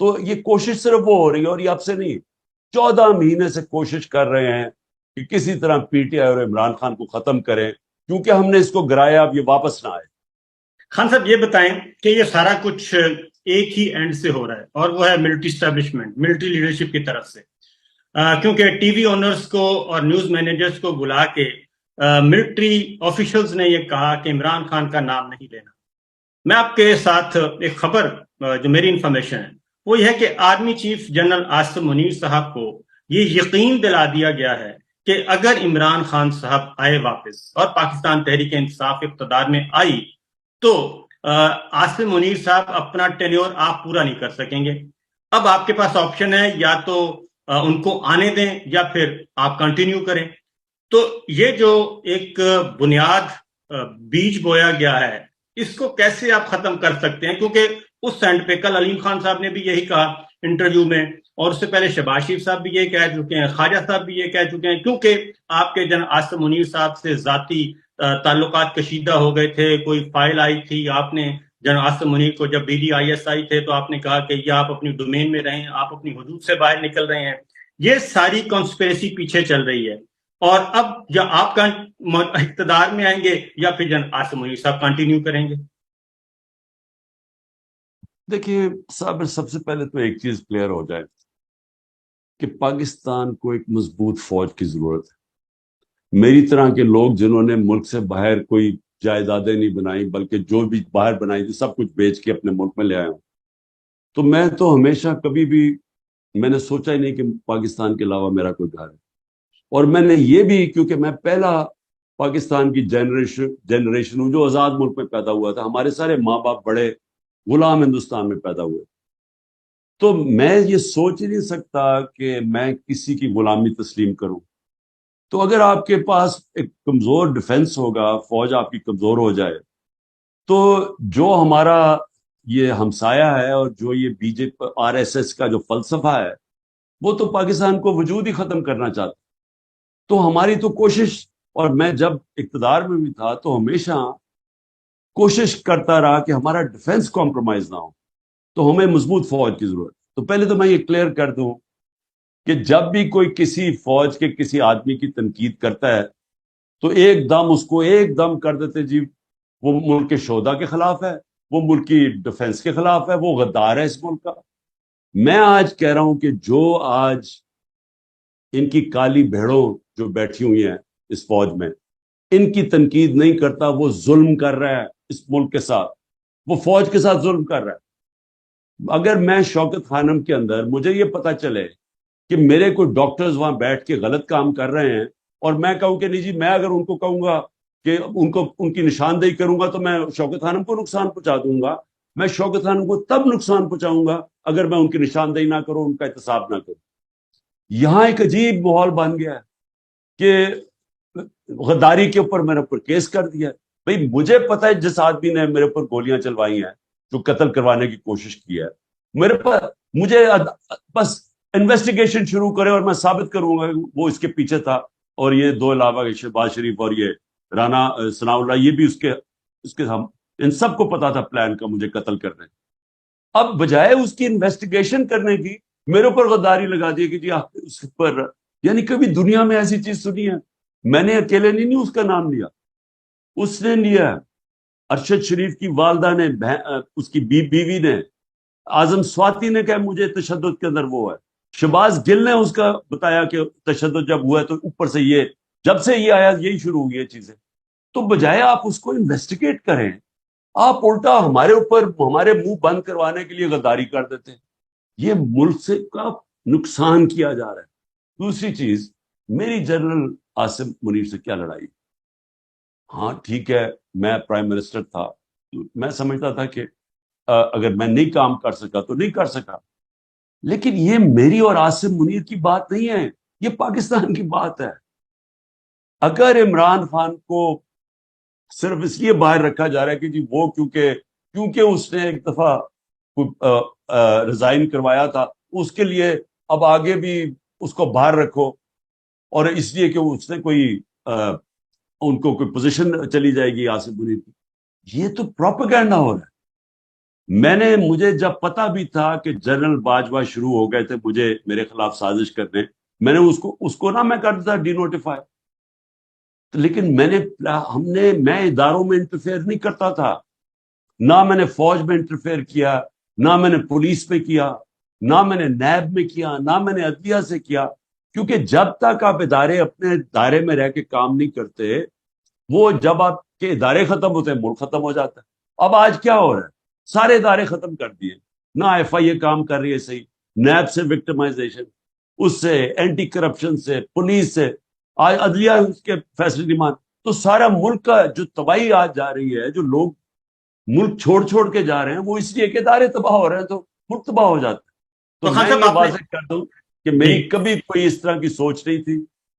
تو یہ کوشش صرف وہ ہو رہی ہے، اور یہ اب سے نہیں، 14 مہینے سے کوشش کر رہے ہیں کہ کسی طرح پی ٹی آئی اور عمران خان کو ختم کریں، کیونکہ ہم نے اس کو گرایا، اب یہ واپس نہ آئے۔ خان صاحب یہ بتائیں کہ یہ سارا کچھ ایک ہی اینڈ سے ہو رہا ہے، اور وہ ہے ملٹری اسٹیبلشمنٹ، ملٹری لیڈرشپ کی طرف سے، کیونکہ ٹی وی اونرز کو اور نیوز مینیجرز کو بلا کے ملٹری آفیشلز نے یہ کہا کہ عمران خان کا نام نہیں لینا۔ میں آپ کے ساتھ ایک خبر جو میری انفارمیشن ہے وہ یہ ہے کہ army chief general Asim Munir صاحب کو یہ یقین دلا دیا گیا ہے کہ اگر عمران خان صاحب آئے واپس اور پاکستان تحریک انصاف اقتدار میں آئی تو عاصم منیر صاحب اپنا ٹینیور آپ پورا نہیں کر سکیں گے۔ اب آپ کے پاس آپشن ہے، یا تو ان کو آنے دیں یا پھر آپ کنٹینیو کریں۔ تو یہ جو ایک بنیاد بیج بویا گیا ہے، اس کو کیسے آپ ختم کر سکتے ہیں؟ کیونکہ اس سینڈ پہ کل علیم خان صاحب نے بھی یہی کہا انٹرویو میں، اور اس سے پہلے شہباز شریف صاحب بھی یہ کہہ چکے ہیں، خواجہ صاحب بھی یہ کہہ چکے ہیں، کیونکہ آپ کے جنرل عاصم منیر صاحب سے ذاتی تعلقات کشیدہ ہو گئے تھے۔ کوئی فائل آئی تھی، آپ نے جنرل عاصم منیر کو، جب B D I S I تھے تو آپ نے کہا کہ یہ آپ اپنی ڈومین میں رہیں، آپ اپنی حدود سے باہر نکل رہے ہیں۔ یہ ساری کانسپریسی پیچھے چل رہی ہے، اور اب یا آپ کا اقتدار میں آئیں گے یا پھر جنرل عاصم منیر صاحب کنٹینیو کریں گے۔ دیکھیے صاحب، سب سے پہلے تو ایک چیز کلیئر ہو جائے کہ پاکستان کو ایک مضبوط فوج کی ضرورت ہے۔ میری طرح کے لوگ جنہوں نے ملک سے باہر کوئی جائیدادیں نہیں بنائی، بلکہ جو بھی باہر بنائی تھی سب کچھ بیچ کے اپنے ملک میں لے آئے ہوں، تو میں تو ہمیشہ کبھی بھی میں نے سوچا ہی نہیں کہ پاکستان کے علاوہ میرا کوئی گھر ہے۔ اور میں نے یہ بھی، کیونکہ میں پہلا پاکستان کی جنریشن ہوں جو آزاد ملک میں پیدا ہوا تھا، ہمارے سارے ماں باپ بڑے غلام ہندوستان میں پیدا ہوئے، تو میں یہ سوچ ہی نہیں سکتا کہ میں کسی کی غلامی تسلیم کروں۔ تو اگر آپ کے پاس ایک کمزور ڈیفنس ہوگا، فوج آپ کی کمزور ہو جائے، تو جو ہمارا یہ ہمسایہ ہے اور جو یہ B J P R S S کا جو فلسفہ ہے، وہ تو پاکستان کو وجود ہی ختم کرنا چاہتا۔ تو ہماری تو کوشش، اور میں جب اقتدار میں بھی تھا تو ہمیشہ کوشش کرتا رہا کہ ہمارا ڈیفنس کمپرومائز نہ ہو، تو ہمیں مضبوط فوج کی ضرورت۔ تو پہلے تو میں یہ کلیئر کر دوں کہ جب بھی کوئی کسی فوج کے کسی آدمی کی تنقید کرتا ہے تو ایک دم اس کو ایک دم کر دیتے جی وہ ملک کے شہدا کے خلاف ہے، وہ ملک کی ڈیفنس کے خلاف ہے، وہ غدار ہے اس ملک کا۔ میں آج کہہ رہا ہوں کہ جو آج ان کی کالی بھیڑوں جو بیٹھی ہوئی ہیں اس فوج میں، ان کی تنقید نہیں کرتا، وہ ظلم کر رہا ہے اس ملک کے ساتھ، وہ فوج کے ساتھ ظلم کر رہا ہے۔ اگر میں شوکت خانم کے اندر مجھے یہ پتا چلے کہ میرے کوئی ڈاکٹرز وہاں بیٹھ کے غلط کام کر رہے ہیں، اور میں کہوں کہ نہیں جی، میں اگر ان کو کہوں گا کہ ان کی نشاندہی کروں گا تو میں شوکت خانم کو نقصان پہنچا دوں گا۔ میں شوکت خانم کو تب نقصان پہنچاؤں گا اگر میں ان کی نشاندہی نہ کروں، ان کا احتساب نہ کروں۔ یہاں ایک عجیب ماحول بن گیا ہے کہ غداری کے اوپر میرے اوپر کیس کر دیا۔ بھئی مجھے پتا ہے جس آدمی نے میرے اوپر گولیاں چلوائی ہیں، جو قتل کروانے کی کوشش کی ہے، میرے پاس مجھے بس انویسٹیگیشن شروع کرے اور میں ثابت کروں گا وہ اس کے پیچھے تھا، اور یہ دو علاوہ شہباز شریف اور یہ رانا ثناء اللہ، یہ بھی اس کے ہم ان سب کو پتا تھا پلان کا مجھے قتل کرنے۔ اب بجائے اس کی انویسٹیگیشن کرنے کی میرے اوپر غداری لگا دی کہ جی آپ اس پر، یعنی کبھی دنیا میں ایسی چیز سنی ہے؟ میں نے اکیلے نہیں اس کا نام لیا، اس نے لیا، ارشد شریف کی والدہ نے، اس کی بیوی نے، اعظم سواتی نے کہا مجھے تشدد کے اندر وہ ہے، شہباز گل نے اس کا بتایا کہ تشدد جب ہوا ہے تو اوپر سے یہ، جب سے یہ آیا یہی شروع ہوئی ہے چیزیں۔ تو بجائے آپ اس کو انویسٹیگیٹ کریں، آپ الٹا ہمارے اوپر ہمارے منہ بند کروانے کے لیے غداری کر دیتے ہیں۔ یہ ملک سے کا نقصان کیا جا رہا ہے۔ دوسری چیز، میری جنرل عاصم منیر سے کیا لڑائی؟ ہاں ٹھیک ہے، میں پرائم منسٹر تھا، میں سمجھتا تھا کہ اگر میں نہیں کام کر سکا تو نہیں کر سکا، لیکن یہ میری اور عاصم منیر کی بات نہیں ہے، یہ پاکستان کی بات ہے۔ اگر عمران خان کو صرف اس لیے باہر رکھا جا رہا ہے کہ جی وہ کیونکہ اس نے ایک دفعہ ریزائن کروایا تھا، اس کے لیے اب آگے بھی اس کو باہر رکھو، اور اس لیے کہ اس نے ان کو کوئی پوزیشن چلی جائے گی عاصم منیر کی، یہ تو پروپیگنڈا ہو رہا ہے۔ مجھے جب پتا بھی تھا کہ جنرل باجوہ شروع ہو گئے تھے میرے خلاف سازش کرنے، میں نے اس کو نہ میں کرتا تھا ڈی نوٹیفائی، لیکن میں اداروں میں انٹرفیئر نہیں کرتا تھا، نہ میں نے فوج میں انٹرفیئر کیا، نہ میں نے پولیس میں کیا، نہ میں نے نیب میں کیا، نہ میں نے عدلیہ سے کیا، کیونکہ جب تک آپ ادارے اپنے دائرے میں رہ کے کام نہیں کرتے، وہ جب آپ کے ادارے ختم ہوتے ہیں ملک ختم ہو جاتا ہے۔ اب آج کیا ہو رہا ہے؟ سارے ادارے ختم کر دیے، نہ ایف آئی اے کام کر رہی ہے صحیح، نیب سے وکٹمائزیشن، اس سے اینٹی کرپشن سے، پولیس سے، آج عدلیہ اس کے فیصلے نہیں مان، تو سارا ملک کا جو تباہی آج جا رہی ہے، جو لوگ ملک چھوڑ کے جا رہے ہیں، وہ اس لیے کہ ادارے تباہ ہو رہے ہیں تو ملک تباہ ہو جاتا ہے۔ تو تو خان میں صاحب یہ آپ نے واضح کر دوں کہ جی میری کبھی کوئی اس طرح کی سوچ نہیں تھی،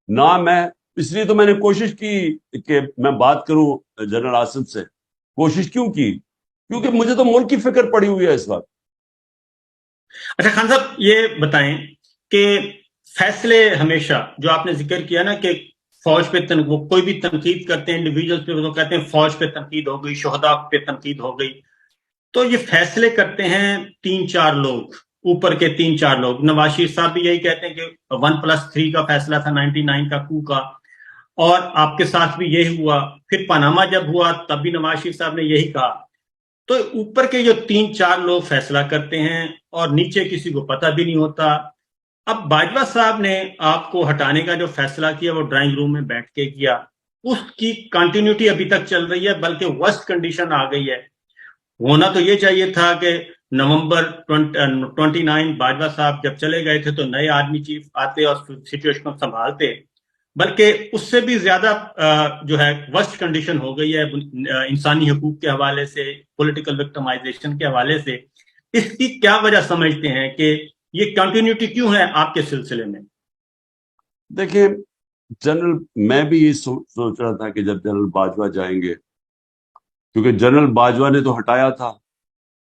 نہ میں، اس لیے تو میں نے کوشش کی کہ میں بات کروں جنرل آصف سے۔ کوشش کیوں کی؟ کیونکہ مجھے تو ملک کی فکر پڑی ہوئی ہے اس وقت۔ اچھا خان صاحب یہ بتائیں کہ فیصلے ہمیشہ جو آپ نے ذکر کیا نا کہ فوج پہ کوئی بھی تنقید کرتے ہیں انڈیویجول پہ، وہ کہتے ہیں فوج پہ تنقید ہو گئی، شہداء پہ تنقید ہو گئی، تو یہ فیصلے کرتے ہیں 3-4 لوگ، اوپر کے 3-4 لوگ۔ نواز شریف صاحب بھی یہی کہتے ہیں کہ 1+3 کا فیصلہ تھا 99 کا کو کا، اور آپ کے ساتھ بھی یہی ہوا، پھر پاناما جب ہوا تب بھی نواز شریف صاحب نے یہی کہا۔ تو اوپر کے جو 3-4 لوگ فیصلہ کرتے ہیں اور نیچے کسی کو پتہ بھی نہیں ہوتا۔ اب باجوہ صاحب نے آپ کو ہٹانے کا جو فیصلہ کیا وہ ڈرائنگ روم میں بیٹھ کے کیا، اس کی کنٹینیوٹی ابھی تک چل رہی ہے، بلکہ ورسٹ کنڈیشن آ گئی ہے۔ ہونا تو یہ چاہیے تھا کہ نومبر 29 باجوہ صاحب جب چلے گئے تھے تو نئے آرمی چیف آتے اور سچویشن کو سنبھالتے، بلکہ اس سے بھی زیادہ جو ہے ورسٹ کنڈیشن ہو گئی ہے انسانی حقوق کے حوالے سے، پولیٹیکل وکٹمائزیشن کے حوالے سے۔ اس کی کیا وجہ سمجھتے ہیں کہ یہ کنٹینیوٹی کیوں ہے آپ کے سلسلے میں؟ دیکھیں جنرل، میں بھی یہ سوچ رہا تھا کہ جب جنرل باجوہ جائیں گے، کیونکہ جنرل باجوہ نے تو ہٹایا تھا،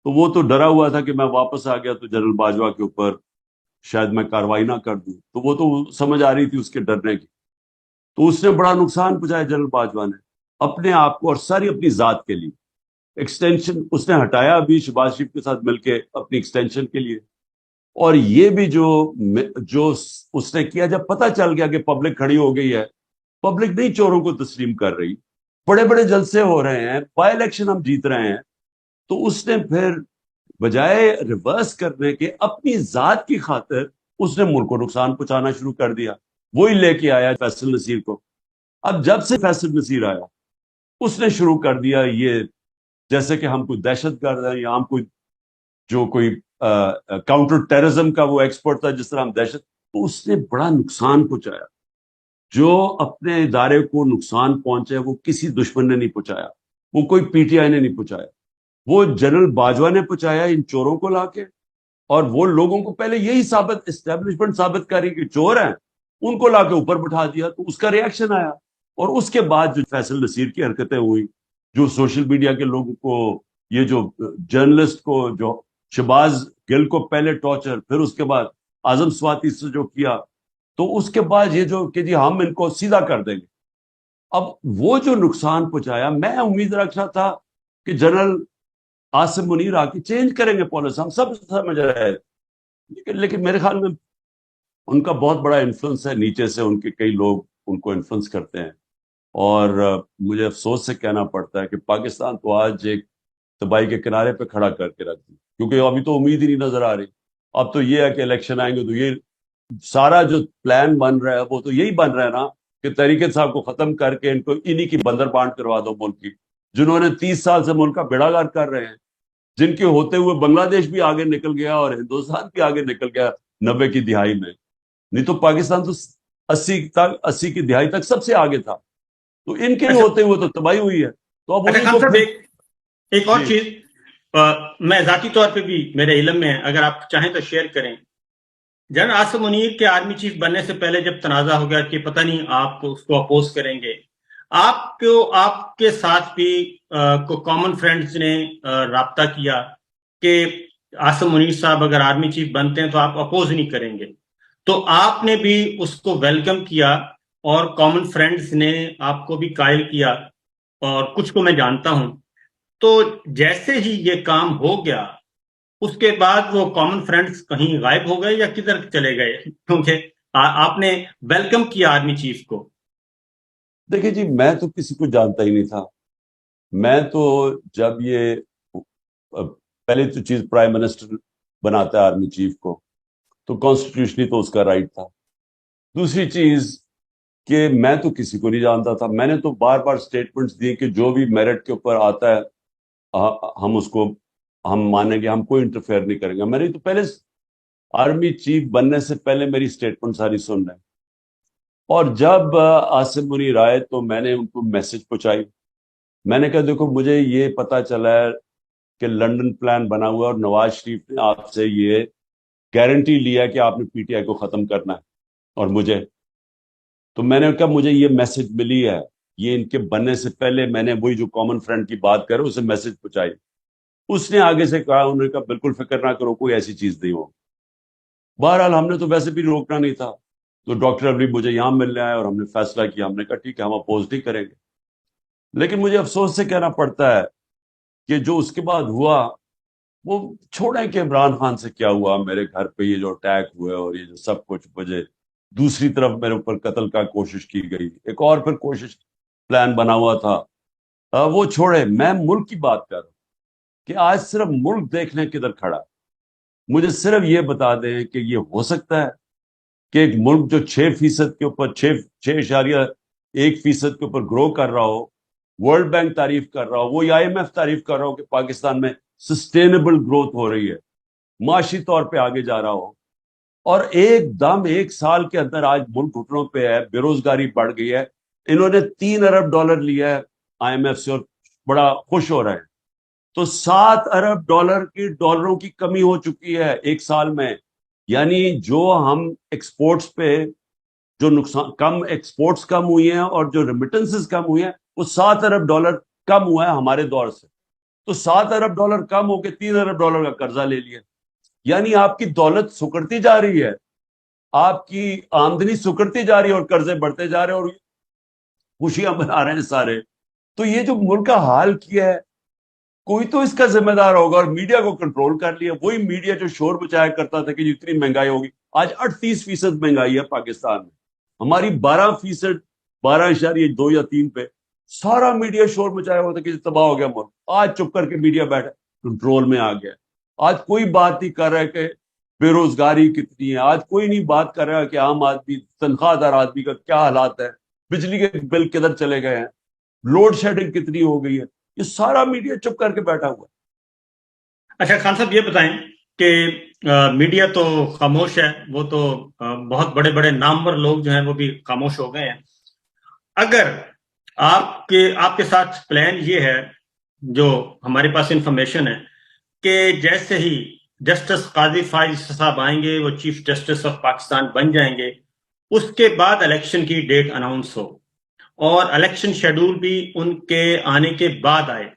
تو وہ تو ڈرا ہوا تھا کہ میں واپس آ گیا تو جنرل باجوہ کے اوپر شاید میں کاروائی نہ کر دوں، تو وہ تو سمجھ آ رہی تھی اس کے ڈرنے کی۔ تو اس نے بڑا نقصان پہنچایا جنرل باجوہ نے اپنے آپ کو اور ساری اپنی ذات کے لیے۔ ایکسٹینشن اس نے ہٹایا ابھی شہباز شریف کے ساتھ مل کے اپنی ایکسٹینشن کے لیے، اور یہ بھی جو اس نے کیا، جب پتہ چل گیا کہ پبلک کھڑی ہو گئی ہے، پبلک نہیں چوروں کو تسلیم کر رہی، بڑے بڑے جلسے ہو رہے ہیں، بائی الیکشن ہم جیت رہے ہیں، تو اس نے پھر بجائے ریورس کرنے کے اپنی ذات کی خاطر اس نے ملک کو نقصان پہنچانا شروع کر دیا۔ وہی لے کے آیا فیصل نصیر کو۔ اب جب سے فیصل نصیر آیا، اس نے شروع کر دیا یہ، جیسے کہ ہم کوئی دہشت گرد ہیں یا ہم کوئی کاؤنٹر ٹیررزم کا وہ ایکسپرٹ تھا، جس طرح ہم دہشت، تو اس نے بڑا نقصان پہنچایا۔ جو اپنے ادارے کو نقصان پہنچے وہ کسی دشمن نے نہیں پہنچایا، وہ کوئی پی ٹی آئی نے نہیں پہنچایا، وہ جنرل باجوہ نے پہنچایا ان چوروں کو لا کے، اور وہ لوگوں کو پہلے یہی اسٹیبلشمنٹ ثابت کر رہی کہ چور ہیں، ان کو لا کے اوپر بٹھا دیا، تو اس کا ریئیکشن آیا۔ اور اس کے بعد جو فیصل نصیر کی حرکتیں ہوئی، جو سوشل میڈیا کے لوگوں کو، یہ جو جرنلسٹ کو، جو شہباز گل کو پہلے ٹارچر، پھر اس کے بعد اعظم سواتی سے جو کیا، تو اس کے بعد یہ جو کہ جی ہم ان کو سیدھا کر دیں گے۔ اب وہ جو نقصان پہنچایا، میں امید رکھا تھا کہ جنرل عاصم منیر آ کے چینج کریں گے پالیسی، ہم سب سمجھ رہے ہیں، لیکن میرے خیال میں ان کا بہت بڑا انفلوئنس ہے نیچے سے، ان کے کئی لوگ ان کو انفلوئنس کرتے ہیں، اور مجھے افسوس سے کہنا پڑتا ہے کہ پاکستان تو آج ایک تباہی کے کنارے پہ کھڑا کر کے رکھ دی، کیونکہ ابھی تو امید ہی نہیں نظر آ رہی۔ اب تو یہ ہے کہ الیکشن آئیں گے تو یہ سارا جو پلان بن رہا ہے وہ تو یہی بن رہا ہے نا کہ تحریک صاحب کو ختم کر کے ان کو انہی کی بندر بانٹ کروا دو ملک کی، جنہوں نے 30 سال سے ملک کا بیڑا گرک کر رہے ہیں، جن کے ہوتے ہوئے بنگلہ دیش بھی آگے نکل گیا اور ہندوستان بھی آگے نکل گیا 90 کی دہائی میں، نہیں تو پاکستان تو 80 کی دہائی تک سب سے آگے تھا، تو ان کے ہوتے ہوئے تو تباہی ہوئی ہے۔ تو اب انہیں کو ایک اور چیز میں ذاتی طور پہ بھی میرے علم میں ہے، اگر آپ چاہیں تو شیئر کریں۔ جنرل عاصم منیر کے آرمی چیف بننے سے پہلے جب تنازع ہو گیا کہ پتہ نہیں آپ اس کو اپوز کریں گے، آپ کے ساتھ بھی کو کامن فرینڈز نے رابطہ کیا کہ عاصم منیر صاحب اگر آرمی چیف بنتے ہیں تو آپ اپوز نہیں کریں گے، تو آپ نے بھی اس کو ویلکم کیا، اور کامن فرینڈز نے آپ کو بھی قائل کیا، اور کچھ کو میں جانتا ہوں۔ تو جیسے ہی یہ کام ہو گیا اس کے بعد وہ کامن فرینڈز کہیں غائب ہو گئے یا کدھر چلے گئے؟ کیونکہ آپ نے ویلکم کیا آرمی چیف کو. دیکھیے جی، میں تو کسی کو جانتا ہی نہیں تھا. میں تو جب یہ پہلی تو چیز پرائم منسٹر بناتا ہے آرمی چیف کو تو کانسٹیٹیوشنلی تو اس کا رائٹ تھا. دوسری چیز کہ میں تو کسی کو نہیں جانتا تھا. میں نے تو بار بار سٹیٹمنٹس دیے کہ جو بھی میرٹ کے اوپر آتا ہے ہم اس کو ہم مانیں گے, ہم کوئی انٹرفیئر نہیں کریں گے. میں نے تو پہلے آرمی چیف بننے سے پہلے میری سٹیٹمنٹ ساری سن رہے ہیں. اور جب عاصم منیر آئے تو میں نے ان کو میسج پہنچائی. میں نے کہا دیکھو مجھے یہ پتا چلا ہے کہ لنڈن پلان بنا ہوا اور نواز شریف نے آپ سے یہ گارنٹی لیا کہ آپ نے پی ٹی آئی کو ختم کرنا ہے اور مجھے. تو میں نے کہا مجھے یہ میسج ملی ہے, یہ ان کے بننے سے پہلے میں نے وہی جو کامن فرینڈ کی بات کرے اسے میسج پہنچائی. اس نے آگے سے کہا, انہوں نے کہا بالکل فکر نہ کرو, کوئی ایسی چیز نہیں ہو. بہرحال ہم نے تو ویسے بھی روکنا نہیں تھا. تو ڈاکٹر ابھی مجھے یہاں ملنے آئے اور ہم نے فیصلہ کیا, ہم نے کہا ٹھیک ہے ہم اپوز نہیں کریں گے. لیکن مجھے افسوس سے کہنا پڑتا ہے کہ جو اس کے بعد ہوا وہ چھوڑیں کہ عمران خان سے کیا ہوا, میرے گھر پہ یہ جو اٹیک ہوئے اور یہ جو سب کچھ, مجھے دوسری طرف میرے اوپر قتل کا کوشش کی گئی, ایک اور پھر کوشش پلان بنا ہوا تھا, وہ چھوڑے. میں ملک کی بات کر رہا ہوں کہ آج صرف ملک دیکھنے کدھر کھڑا. مجھے صرف یہ بتا دیں کہ یہ ہو سکتا ہے کہ ایک ملک جو 6% کے اوپر 6.1% کے اوپر گرو کر رہا ہو, ورلڈ بینک تعریف کر رہا ہو, وہ IMF تعریف کر رہا ہو کہ پاکستان میں سسٹینیبل گروتھ ہو رہی ہے, معاشی طور پہ آگے جا رہا ہو, اور ایک دم 1 سال کے اندر آج ملک گھٹنوں پہ ہے, بے روزگاری بڑھ گئی ہے, انہوں نے $3 ارب لیا ہے IMF سے اور بڑا خوش ہو رہے ہیں. تو $7 ارب کی ڈالروں کی کمی ہو چکی ہے 1 سال میں. یعنی جو ہم ایکسپورٹس پہ جو نقصان کم, ایکسپورٹس کم ہوئی ہیں اور جو ریمیٹنسز کم ہوئی ہیں, وہ $7 ارب کم ہوا ہے ہمارے دور سے. تو $7 ارب کم ہو کے $3 ارب کا قرضہ لے لیا. یعنی آپ کی دولت سکڑتی جا رہی ہے, آپ کی آمدنی سکڑتی جا رہی ہے اور قرضے بڑھتے جا رہے ہیں اور خوشیاں منا رہے ہیں سارے. تو یہ جو ملک کا حال کیا ہے, کوئی تو اس کا ذمہ دار ہوگا, اور میڈیا کو کنٹرول کر لیا. وہی میڈیا جو شور مچایا کرتا تھا کہ جتنی مہنگائی ہوگی, آج 38% مہنگائی ہے پاکستان میں, ہماری 12%, 12.2 یا 3 پہ. سارا میڈیا شور مچایا ہوا تھا کہ تباہ ہو گیا ملک. آج چپ کر کے میڈیا بیٹھا, کنٹرول میں آ گیا. آج کوئی بات نہیں کر رہا کہ بے روزگاری کتنی ہے, آج کوئی نہیں بات کر رہا کہ عام آدمی, تنخواہ دار آدمی کا کیا حالات ہے, بجلی کے بل کدھر چلے گئے ہیں, لوڈ شیڈنگ کتنی ہو گئی ہے. یہ سارا میڈیا چپ کر کے بیٹھا ہوا ہے. اچھا خان صاحب یہ بتائیں کہ میڈیا تو خاموش ہے, وہ تو بہت بڑے بڑے نامور لوگ جو ہیں وہ بھی خاموش ہو گئے ہیں. اگر آپ کے ساتھ پلان یہ ہے, جو ہمارے پاس انفارمیشن ہے, کہ جیسے ہی جسٹس قاضی فائز صاحب آئیں گے, وہ چیف جسٹس آف پاکستان بن جائیں گے, اس کے بعد الیکشن کی ڈیٹ اناؤنس ہو اور الیکشن شیڈول بھی ان کے آنے کے بعد آئے,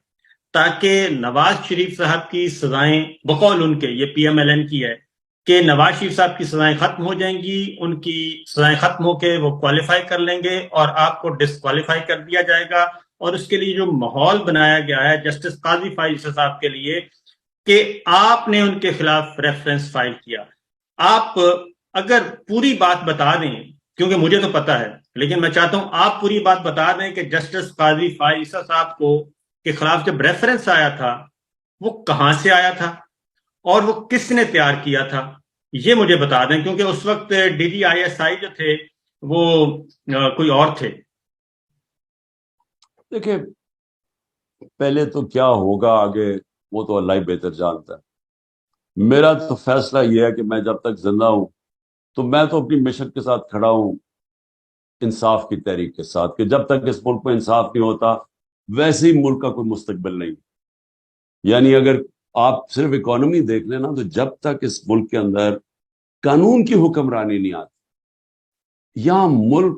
تاکہ نواز شریف صاحب کی سزائیں, بقول ان کے, یہ PMLN کی ہے, کہ نواز شریف صاحب کی سزائیں ختم ہو جائیں گی, ان کی سزائیں ختم ہو کے وہ کوالیفائی کر لیں گے اور آپ کو ڈسکوالیفائی کر دیا جائے گا. اور اس کے لیے جو ماحول بنایا گیا ہے جسٹس قاضی فائز صاحب کے لیے کہ آپ نے ان کے خلاف ریفرنس فائل کیا, آپ اگر پوری بات بتا دیں, کیونکہ مجھے تو پتا ہے لیکن میں چاہتا ہوں آپ پوری بات بتا دیں کہ جسٹس قاضی فائز صاحب کو کے خلاف جب ریفرنس آیا تھا وہ کہاں سے آیا تھا اور وہ کس نے تیار کیا تھا, یہ مجھے بتا دیں, کیونکہ اس وقت DGISI جو تھے وہ کوئی اور تھے. دیکھیں پہلے تو کیا ہوگا آگے وہ تو اللہ ہی بہتر جانتا ہے. میرا تو فیصلہ یہ ہے کہ میں جب تک زندہ ہوں تو میں تو اپنی مشن کے ساتھ کھڑا ہوں, انصاف کی تحریک کے ساتھ, کہ جب تک اس ملک میں انصاف نہیں ہوتا ویسے ہی ملک کا کوئی مستقبل نہیں. یعنی اگر آپ صرف اکانومی دیکھ لیں نا, تو جب تک اس ملک کے اندر قانون کی حکمرانی نہیں آتی, یہاں ملک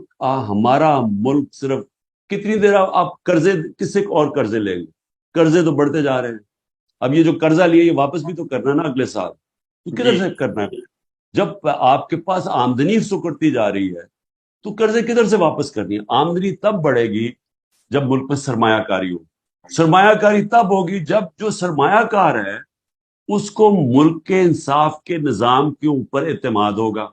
ہمارا ملک صرف کتنی دیر آپ قرضے کس سے اور قرضے لیں گے, قرضے تو بڑھتے جا رہے ہیں. اب یہ جو قرضہ لیا یہ واپس بھی تو کرنا ہے نا اگلے سال, تو کدھر سے کرنا ہے؟ جب آپ کے پاس آمدنی سکڑتی جا رہی ہے تو قرضے کدھر سے واپس کرنی ہے؟ آمدنی تب بڑھے گی جب ملک میں سرمایہ کاری ہو, سرمایہ کاری تب ہوگی جب جو سرمایہ کار ہے اس کو ملک کے انصاف کے نظام کے اوپر اعتماد ہوگا.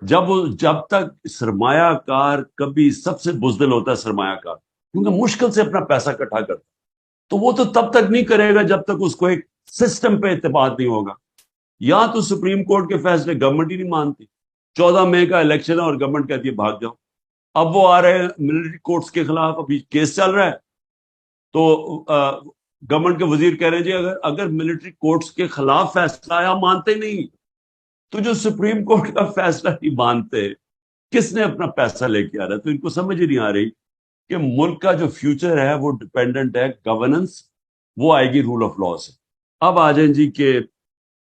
جب تک سرمایہ کار کبھی سب سے بزدل ہوتا ہے سرمایہ کار، کیونکہ مشکل سے اپنا پیسہ اکٹھا کرتا، تو وہ تو تب تک نہیں کرے گا جب تک اس کو ایک سسٹم پہ اعتماد نہیں ہوگا. یا تو سپریم کورٹ کے فیصلے گورنمنٹ ہی نہیں مانتی. 14 مئی کا الیکشن ہے اور گورنمنٹ کہتی ہے بھاگ جاؤ. اب وہ آ رہے ہیں ملٹری کورٹس کے خلاف، ابھی کیس چل رہا ہے. تو گورنمنٹ کے وزیر کہہ رہے ہیں جی اگر ملٹری کورٹس کے خلاف فیصلہ آیا ہم مانتے نہیں. تو جو سپریم کورٹ کا فیصلہ نہیں مانتے، کس نے اپنا پیسہ لے کے آ رہا ہے؟ تو ان کو سمجھ ہی نہیں آ رہی کہ ملک کا جو فیوچر ہے وہ ڈپینڈنٹ ہے گورننس، وہ آئے گی رول آف لا سے. اب آ جائیں جی کہ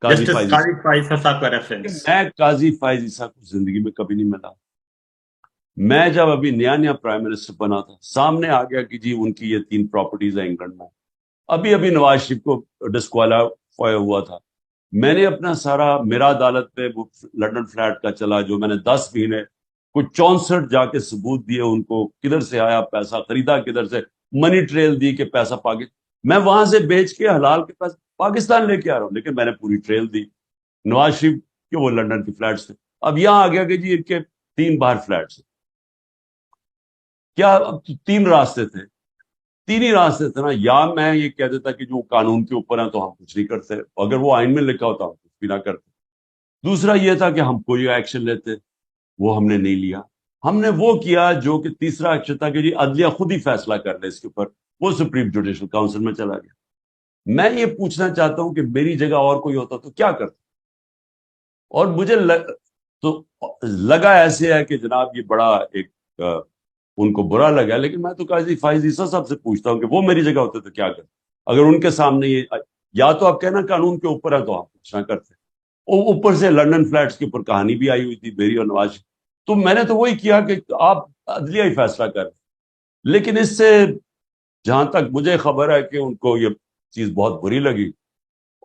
قاضی جسٹس فائز قاضی فائز صاحب کا عیسیٰ. ریفرنس. میں قاضی فائز عیسیٰ کو زندگی میں کبھی نہیں ملا. میں جب ابھی نیا پرائم منسٹر بنا تھا، سامنے آ گیا کہ جی ان کی یہ 3 پراپرٹیز ہیں انگلینڈ میں. ابھی نواز شریف کو ڈسکوالیفائی ہوا تھا. میں نے اپنا سارا میرا عدالت پہ وہ لنڈن فلیٹ کا چلا جو میں نے 10 مہینے کوئی 64 جا کے ثبوت دیے ان کو، کدھر سے آیا پیسہ، خریدا کدھر سے، منی ٹریل دی کہ پیسہ میں وہاں سے بیچ کے حلال کے پاس پاکستان لے کے آ رہا ہوں، لیکن میں نے پوری ٹریل دی. نواز شریف کے وہ لنڈن کے فلیٹس تھے. اب یہاں آ گیا کہ جی ان کے 3 باہر فلیٹس ہیں. کیا 3 راستے تھے، 3 ہی راستے تھے نا. یا میں یہ کہہ دیتا کہ جو قانون کے اوپر ہیں تو ہم کچھ نہیں کرتے، اگر وہ آئین میں لکھا ہوتا ہم کچھ بھی نہ کرتے. دوسرا یہ تھا کہ ہم کوئی ایکشن لیتے، وہ ہم نے نہیں لیا. ہم نے وہ کیا جو کہ تیسرا ایکشن تھا کہ جی عدلیہ خود ہی فیصلہ کر لے اس کے اوپر، وہ سپریم جوڈیشل کاؤنسل میں چلا گیا. میں یہ پوچھنا چاہتا ہوں کہ میری جگہ اور کوئی ہوتا تو کیا کرتا. اور مجھے تو لگا ایسے ہے کہ جناب یہ بڑا ایک ان کو برا لگا، لیکن میں تو قاضی فائز عیسیٰ صاحب سے پوچھتا ہوں کہ وہ میری جگہ ہوتے تو کیا کرتے. اگر ان کے سامنے یہ، یا تو آپ کہنا قانون کے اوپر ہے تو آپ کچھ نہ کرتے. اوپر سے لنڈن فلیٹس کے اوپر کہانی بھی آئی ہوئی تھی میری اور نواز. تو میں نے تو وہی کیا کہ آپ عدلیہ ہی فیصلہ کریں. لیکن اس سے جہاں تک مجھے خبر ہے کہ ان کو یہ چیز بہت بری لگی،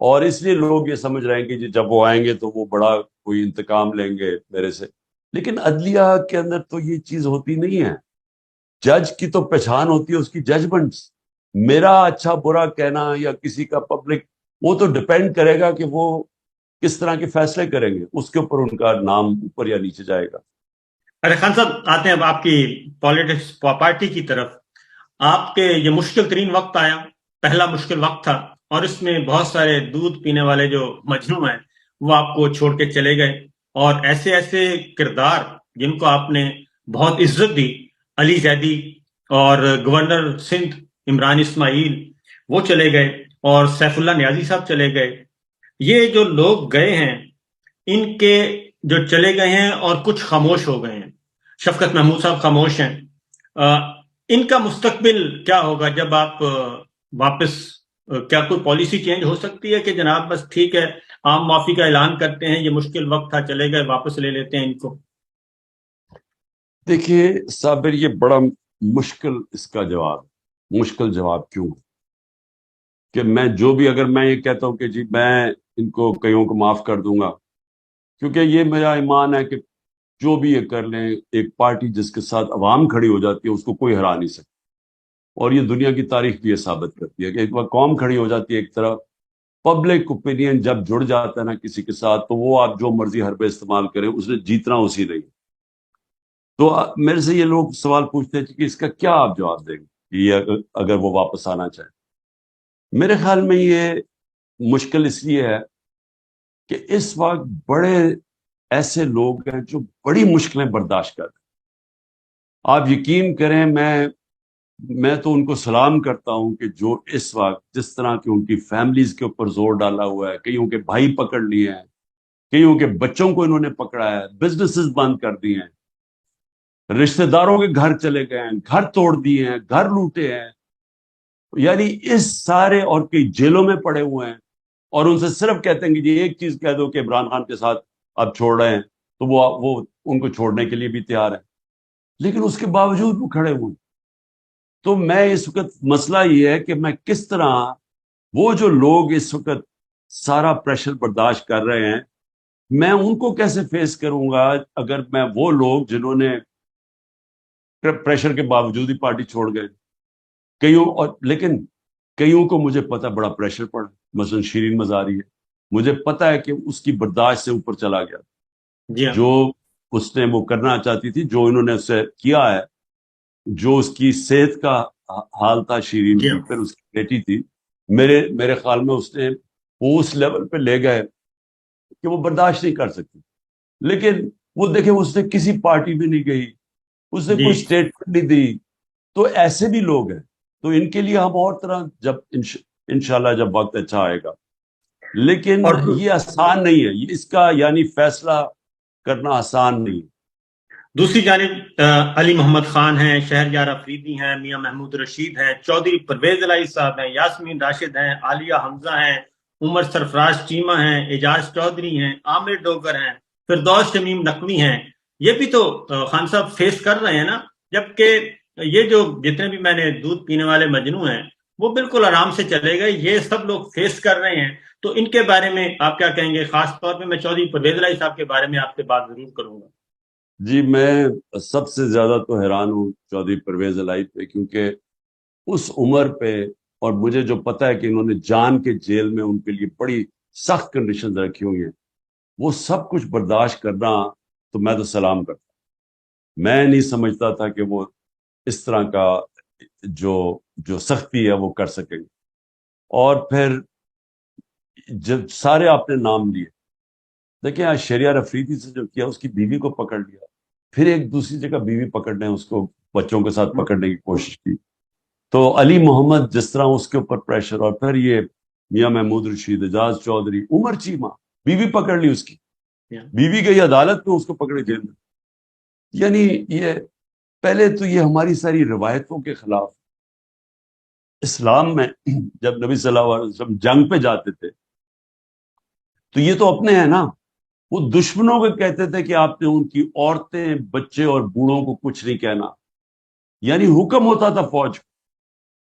اور اس لیے لوگ یہ سمجھ رہے ہیں کہ جب وہ آئیں گے تو وہ بڑا کوئی انتقام لیں گے میرے سے. لیکن عدلیہ کے اندر تو یہ چیز ہوتی نہیں ہے. جج کی تو پہچان ہوتی ہے اس کی ججمنٹس. میرا اچھا برا کہنا یا کسی کا پبلک، وہ تو ڈپینڈ کرے گا کہ وہ کس طرح کے فیصلے کریں گے، اس کے اوپر ان کا نام اوپر یا نیچے جائے گا. ارے خان صاحب، آتے ہیں اب آپ کی پالیٹکس پارٹی کی طرف. آپ کے یہ مشکل ترین وقت آیا، پہلا مشکل وقت تھا، اور اس میں بہت سارے دودھ پینے والے جو مجنوں ہیں وہ آپ کو چھوڑ کے چلے گئے، اور ایسے ایسے کردار جن کو آپ نے بہت عزت دی، علی زیدی اور گورنر سندھ عمران اسماعیل، وہ چلے گئے، اور سیف اللہ نیازی صاحب چلے گئے. یہ جو لوگ گئے ہیں، ان کے جو چلے گئے ہیں اور کچھ خاموش ہو گئے ہیں. شفقت محمود صاحب خاموش ہیں. ان کا مستقبل کیا ہوگا جب آپ واپس، کیا کوئی پالیسی چینج ہو سکتی ہے کہ جناب بس ٹھیک ہے عام معافی کا اعلان کرتے ہیں، یہ مشکل وقت تھا چلے گئے، واپس لے لیتے ہیں ان کو؟ دیکھیے صابر، یہ بڑا مشکل اس کا جواب. مشکل جواب کیوں کہ میں جو بھی، اگر میں یہ کہتا ہوں کہ جی میں ان کو کئیوں کو معاف کر دوں گا، کیونکہ یہ میرا ایمان ہے کہ جو بھی یہ کر لیں، ایک پارٹی جس کے ساتھ عوام کھڑی ہو جاتی ہے اس کو کوئی ہرا نہیں سکتا. اور یہ دنیا کی تاریخ بھی یہ ثابت کرتی ہے کہ ایک بار قوم کھڑی ہو جاتی ہے ایک طرف، پبلک اوپینین جب جڑ جاتا ہے نا کسی کے ساتھ، تو وہ آپ جو مرضی حربے استعمال کریں، اس نے جیتنا اسی نہیں. تو میرے سے یہ لوگ سوال پوچھتے ہیں کہ اس کا کیا آپ جواب دیں گے کہ یہ اگر وہ واپس آنا چاہیں. میرے خیال میں یہ مشکل اس لیے ہے کہ اس وقت بڑے ایسے لوگ ہیں جو بڑی مشکلیں برداشت کر رہے ہیں. آپ یقین کریں، میں تو ان کو سلام کرتا ہوں کہ جو اس وقت جس طرح کی ان کی فیملیز کے اوپر زور ڈالا ہوا ہے، کئیوں کے بھائی پکڑ لیے ہیں، کئیوں کے بچوں کو انہوں نے پکڑا ہے، بزنسز بند کر دیے ہیں، رشتہ داروں کے گھر چلے گئے ہیں، گھر توڑ دیے ہیں، گھر لوٹے ہیں. یعنی اس سارے، اور کئی جیلوں میں پڑے ہوئے ہیں، اور ان سے صرف کہتے ہیں کہ جی ایک چیز کہہ دو کہ عمران خان کے ساتھ اب چھوڑ رہے ہیں، تو وہ ان کو چھوڑنے کے لیے بھی تیار ہے، لیکن اس کے باوجود وہ کھڑے ہوئے. تو میں اس وقت مسئلہ یہ ہے کہ میں کس طرح وہ جو لوگ اس وقت سارا پریشر برداشت کر رہے ہیں، میں ان کو کیسے فیس کروں گا اگر میں وہ لوگ جنہوں نے پریشر کے باوجود ہی پارٹی چھوڑ گئے. کئیوں اور لیکن کئیوں کو مجھے پتا بڑا پریشر پڑا، مثلا شیرین مزاری ہے، مجھے پتا ہے کہ اس کی برداشت سے اوپر چلا گیا، جی ہاں جو اس نے وہ کرنا چاہتی تھی، جو انہوں نے اس سے کیا ہے، جو اس کی صحت کا حال تھا شیرین جی کی، ہاں پھر اس کی بیٹی تھی، میرے خیال میں اس نے وہ اس لیول پہ لے گئے کہ وہ برداشت نہیں کر سکتی. لیکن وہ دیکھیں اس نے کسی پارٹی میں نہیں گئی، اس نے جی کوئی اسٹیٹمنٹ نہیں دی. تو ایسے بھی لوگ ہیں، تو ان کے لیے ہم اور طرح جب انشاءاللہ جب وقت اچھا آئے گا. لیکن اور یہ آسان نہیں ہے، اس کا یعنی فیصلہ کرنا آسان نہیں ہے. دوسری جانب علی محمد خان ہیں، شہریار افریدی ہیں، میاں محمود رشید ہیں، چودھری پرویز الہی صاحب ہیں، یاسمین راشد ہیں، عالیہ حمزہ ہیں، عمر سرفراز چیمہ ہیں، اعجاز چودھری ہیں، عامر ڈوگر ہیں، فردوس شمیم نقوی ہیں. یہ بھی تو خان صاحب فیس کر رہے ہیں نا، جبکہ یہ جو جتنے بھی میں نے دودھ پینے والے مجنو ہیں وہ بالکل آرام سے چلے گئے، یہ سب لوگ فیس کر رہے ہیں. تو ان کے بارے میں آپ کیا کہیں گے؟ خاص طور پہ میں چودھری پرویز الہی صاحب کے بارے میں آپ سے بات ضرور کروں گا. جی میں سب سے زیادہ تو حیران ہوں چودھری پرویز الہی پہ، کیونکہ اس عمر پہ، اور مجھے جو پتا ہے کہ انہوں نے جان کے جیل میں ان کے لیے بڑی سخت کنڈیشن رکھی ہوئی ہیں، وہ سب کچھ برداشت کرنا، تو میں تو سلام کرتا. میں نہیں سمجھتا تھا کہ وہ اس طرح کا جو سختی ہے وہ کر سکیں گے. اور پھر جب سارے آپ نے نام لیے، دیکھیں آج شہریار افریدی سے جو کیا، اس کی بیوی کو پکڑ لیا، پھر ایک دوسری جگہ بیوی پکڑنے، اس کو بچوں کے ساتھ پکڑنے کی کوشش کی. تو علی محمد جس طرح اس کے اوپر پریشر، اور پھر یہ میاں محمود رشید، اعجاز چودھری، عمر چیمہ، بیوی پکڑ لی اس کی، بیوی گئی عدالت میں، اس کو پکڑے جیل میں. یعنی یہ پہلے تو یہ ہماری ساری روایتوں کے خلاف. اسلام میں جب نبی صلی اللہ علیہ وسلم جنگ پہ جاتے تھے تو یہ تو اپنے ہیں نا، وہ دشمنوں کو کہتے تھے کہ آپ نے ان کی عورتیں، بچے اور بوڑھوں کو کچھ نہیں کہنا، یعنی حکم ہوتا تھا فوج کو.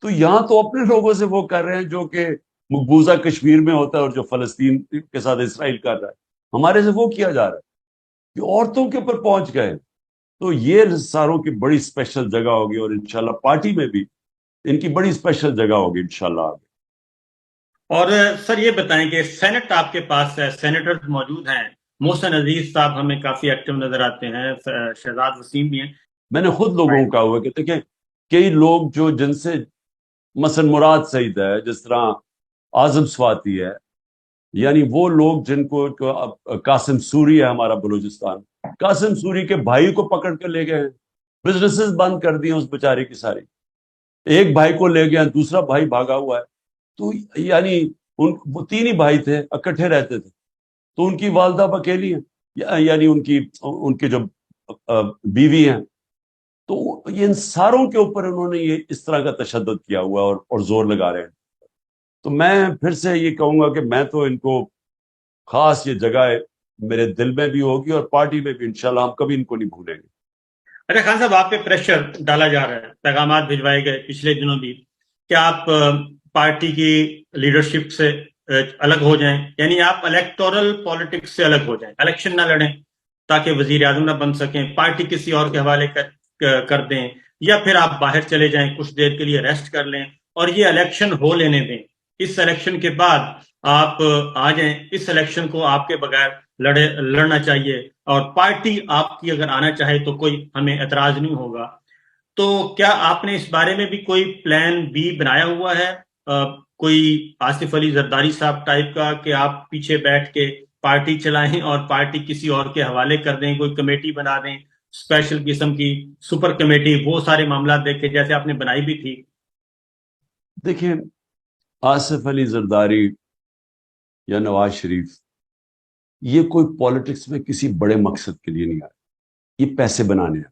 تو یہاں تو اپنے لوگوں سے وہ کر رہے ہیں جو کہ مقبوضہ کشمیر میں ہوتا ہے، اور جو فلسطین کے ساتھ اسرائیل کر رہا ہے، ہمارے سے وہ کیا جا رہا ہے کہ عورتوں کے اوپر پہنچ گئے. تو یہ ساروں کی بڑی اسپیشل جگہ ہوگی، اور انشاءاللہ پارٹی میں بھی ان کی بڑی اسپیشل جگہ ہوگی انشاءاللہ. اور سر یہ بتائیں کہ سینٹ آپ کے پاس ہے، سینیٹر موجود ہیں، محسن عزیز صاحب ہمیں کافی ایکٹیو نظر آتے ہیں، شہزاد وسیم بھی ہیں. میں نے خود لوگوں کو کہا ہوا کہ دیکھیں کئی لوگ جو جن سے مثلا مراد سعید ہے، جس طرح اعظم سواتی ہے، یعنی وہ لوگ جن کو قاسم سوری ہے ہمارا بلوچستان، قاسم سوری کے بھائی کو پکڑ کر لے گئے ہیں، بزنسز بند کر دیے اس بیچارے کی ساری. ایک بھائی کو لے گئے، دوسرا بھائی بھاگا ہوا ہے. تو یعنی وہ تین ہی بھائی تھے، اکٹھے رہتے تھے، تو ان کی والدہ اکیلی ہیں، یعنی ان کی جو بیوی ہیں. تو ان ساروں کے اوپر انہوں نے یہ اس طرح کا تشدد کیا ہوا ہے، اور زور لگا رہے ہیں. تو میں پھر سے یہ کہوں گا کہ میں تو ان کو خاص یہ جگہ میرے دل میں بھی ہوگی، اور پارٹی میں بھی انشاءاللہ ہم کبھی ان کو نہیں بھولیں گے. اچھا خان صاحب، آپ پہ پریشر ڈالا جا رہا ہے، پیغامات بھجوائے گئے پچھلے دنوں بھی کہ آپ پارٹی کی لیڈرشپ سے الگ ہو جائیں، یعنی آپ الیکٹورل پالیٹکس سے الگ ہو جائیں، الیکشن نہ لڑیں تاکہ وزیر اعظم نہ بن سکیں، پارٹی کسی اور کے حوالے کر دیں، یا پھر آپ باہر چلے جائیں، کچھ دیر کے لیے ریسٹ کر لیں اور یہ الیکشن ہو لینے دیں. اس الیکشن کے بعد آپ آ جائیں، اس الیکشن کو آپ کے بغیر لڑنا چاہیے، اور پارٹی آپ کی اگر آنا چاہے تو کوئی ہمیں اعتراض نہیں ہوگا. تو کیا آپ نے اس بارے میں بھی کوئی پلان بی بنایا ہوا ہے، کوئی آصف علی زرداری صاحب ٹائپ کا، کہ آپ پیچھے بیٹھ کے پارٹی چلائیں اور پارٹی کسی اور کے حوالے کر دیں، کوئی کمیٹی بنا دیں اسپیشل قسم کی، سپر کمیٹی، وہ سارے معاملات دیکھ کے جیسے آپ نے بنائی بھی تھی؟ دیکھیں آصف علی زرداری یا نواز شریف یہ کوئی پالیٹکس میں کسی بڑے مقصد کے لیے نہیں آئے، یہ پیسے بنانے ہیں.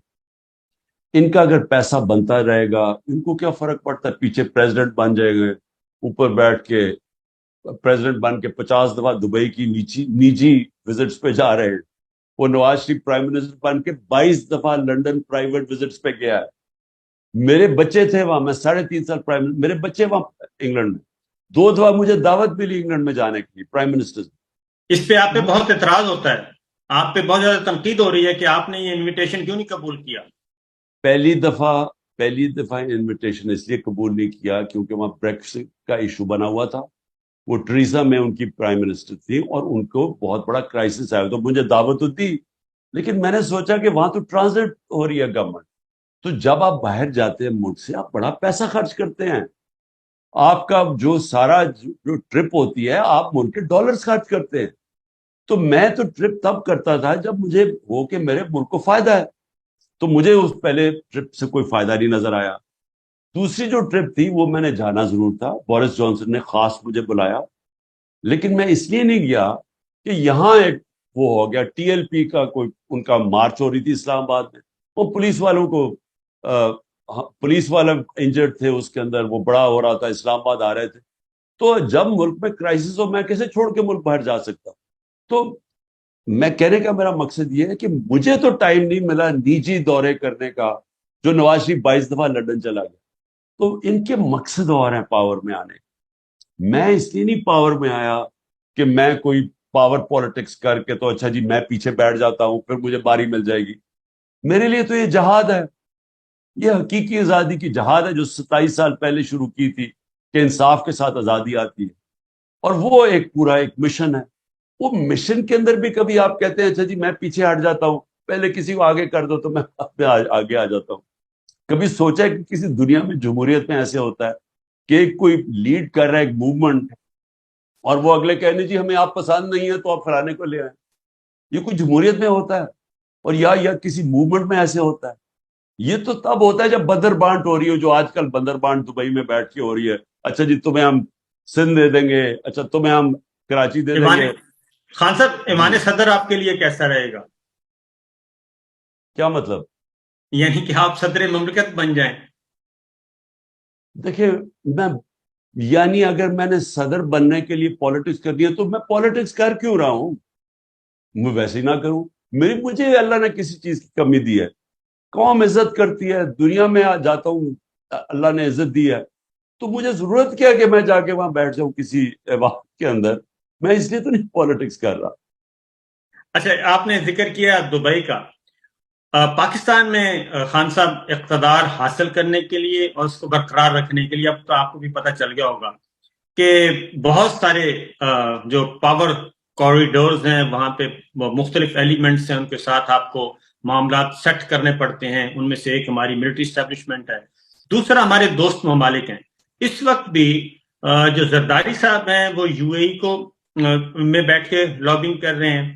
ان کا اگر پیسہ بنتا رہے گا، ان کو کیا فرق پڑتا ہے؟ پیچھے پریزیڈنٹ بن جائے گا، اوپر بیٹھ کے پریزیڈنٹ بن کے 50 دفعہ دبئی کی نجی وزٹس پہ جا رہے ہیں. وہ نواز شریف پرائم منسٹر بن کے 22 دفعہ لنڈن پرائیویٹ وزٹس پہ گیا ہے. میرے بچے تھے وہاں، میں 3.5 سال میرے بچے وہاں انگلینڈ میں، 2 دفعہ مجھے دعوت ملی انگلینڈ میں جانے کی پرائم منسٹر. اس پہ آپ پہ بہت اعتراض ہوتا ہے، آپ پہ بہت زیادہ تنقید ہو رہی ہے کہ آپ نے یہ انویٹیشن کیوں نہیں قبول کیا. پہلی دفعہ پہلی دفعہ انویٹیشن اس لیے قبول نہیں کیا کیونکہ وہاں بریکسٹ کا ایشو بنا ہوا تھا. وہ ٹریزا میں ان کی پرائم منسٹر تھی اور ان کو بہت بڑا کرائسس آیا. تو مجھے دعوت تو دی, لیکن میں نے سوچا کہ وہاں تو ٹرانزٹ ہو رہی ہے گورنمنٹ. تو جب آپ باہر جاتے ہیں ملک سے, آپ بڑا پیسہ خرچ کرتے ہیں. آپ کا جو سارا جو ٹرپ ہوتی ہے, آپ ملک کے ڈالرز خرچ کرتے ہیں. تو میں تو ٹرپ تب کرتا تھا جب مجھے ہو کہ میرے ملک کو فائدہ ہے. تو مجھے اس پہلے ٹرپ سے کوئی فائدہ نہیں نظر آیا. دوسری جو ٹرپ تھی وہ میں نے جانا ضرور تھا, بورس جانسن نے خاص مجھے بلایا, لیکن میں اس لیے نہیں گیا کہ یہاں ایک وہ ہو گیا ٹی ایل پی کا کوئی ان کا مارچ ہو رہی تھی اسلام آباد میں, وہ پولیس والوں کو پولیس والے انجرڈ تھے اس کے اندر, وہ بڑا ہو رہا تھا, اسلام آباد آ رہے تھے. تو جب ملک میں کرائسس ہو, میں کیسے چھوڑ کے ملک باہر جا سکتا. تو میں کہنے کا میرا مقصد یہ ہے کہ مجھے تو ٹائم نہیں ملا نجی دورے کرنے کا, جو نواز شریف 22 دفعہ لندن چلا گیا. تو ان کے مقصد اور ہیں پاور میں آنے. میں اس لیے نہیں پاور میں آیا کہ میں کوئی پاور پالیٹکس کر کے تو اچھا جی میں پیچھے بیٹھ جاتا ہوں پھر مجھے باری مل جائے گی. میرے لیے تو یہ جہاد ہے, یہ حقیقی آزادی کی جہاد ہے جو 27 سال پہلے شروع کی تھی کہ انصاف کے ساتھ آزادی آتی ہے. اور وہ ایک پورا ایک مشن ہے. وہ مشن کے اندر بھی کبھی آپ کہتے ہیں اچھا جی میں پیچھے ہٹ جاتا ہوں, پہلے کسی کو آگے کر دو تو میں آگے آ جاتا ہوں. کبھی سوچا ہے کہ کسی دنیا میں جمہوریت میں ایسے ہوتا ہے کہ کوئی لیڈ کر رہا ہے ایک موومنٹ اور وہ اگلے کہنے جی ہمیں آپ پسند نہیں ہے تو آپ فلانے کو لے آئیں. یہ کوئی جمہوریت میں ہوتا ہے؟ اور یا کسی موومنٹ میں ایسے ہوتا ہے؟ یہ تو تب ہوتا ہے جب بندر بانٹ ہو رہی ہو, جو آج کل بندر بانٹ دبئی میں بیٹھ کے ہو رہی ہے. اچھا جی تمہیں ہم سندھ دے دیں گے, اچھا تمہیں ہم کراچی دے دیں گے. خان صاحب ایمان صدر آپ کے لیے کیسا رہے گا؟ کیا مطلب؟ یعنی کہ آپ صدر مملکت بن جائیں. دیکھیں میں یعنی اگر میں نے صدر بننے کے لیے پالیٹکس کرنی ہے تو میں پالیٹکس کر کیوں رہا ہوں؟ میں ویسے ہی نہ کروں. مجھے اللہ نے کسی چیز کی کمی دی ہے, قوم عزت کرتی ہے, دنیا میں جاتا ہوں اللہ نے عزت دی ہے, تو مجھے ضرورت کیا کہ میں جا کے وہاں بیٹھ جاؤں کسی ایوان کے اندر. میں اس لیے تو نہیں پالیٹکس کر رہا. اچھا آپ نے ذکر کیا دبئی کا. پاکستان میں خان صاحب اقتدار حاصل کرنے کے لیے اور اس کو برقرار رکھنے کے لیے اب تو آپ کو بھی پتہ چل گیا ہوگا کہ بہت سارے جو پاور کوریڈورز ہیں وہاں پہ مختلف ایلیمنٹس ہیں, ان کے ساتھ آپ کو معاملات سیٹ کرنے پڑتے ہیں. ان میں سے ایک ہماری ملٹری اسٹیبلشمنٹ ہے, دوسرا ہمارے دوست ممالک ہیں. اس وقت بھی جو زرداری صاحب ہیں وہ یو اے ای کو میں بیٹھ کے لابنگ کر رہے ہیں.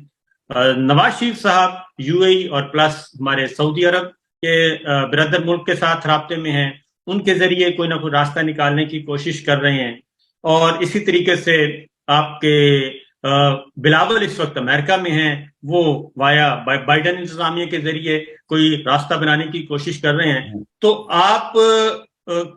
نواز شریف صاحب یو اے ای اور پلس ہمارے سعودی عرب کے برادر ملک کے ساتھ رابطے میں ہیں, ان کے ذریعے کوئی نہ کوئی راستہ نکالنے کی کوشش کر رہے ہیں. اور اسی طریقے سے آپ کے بلاول اس وقت امریکہ میں ہیں, وہ وایا بائیڈن انتظامیہ کے ذریعے کوئی راستہ بنانے کی کوشش کر رہے ہیں. تو آپ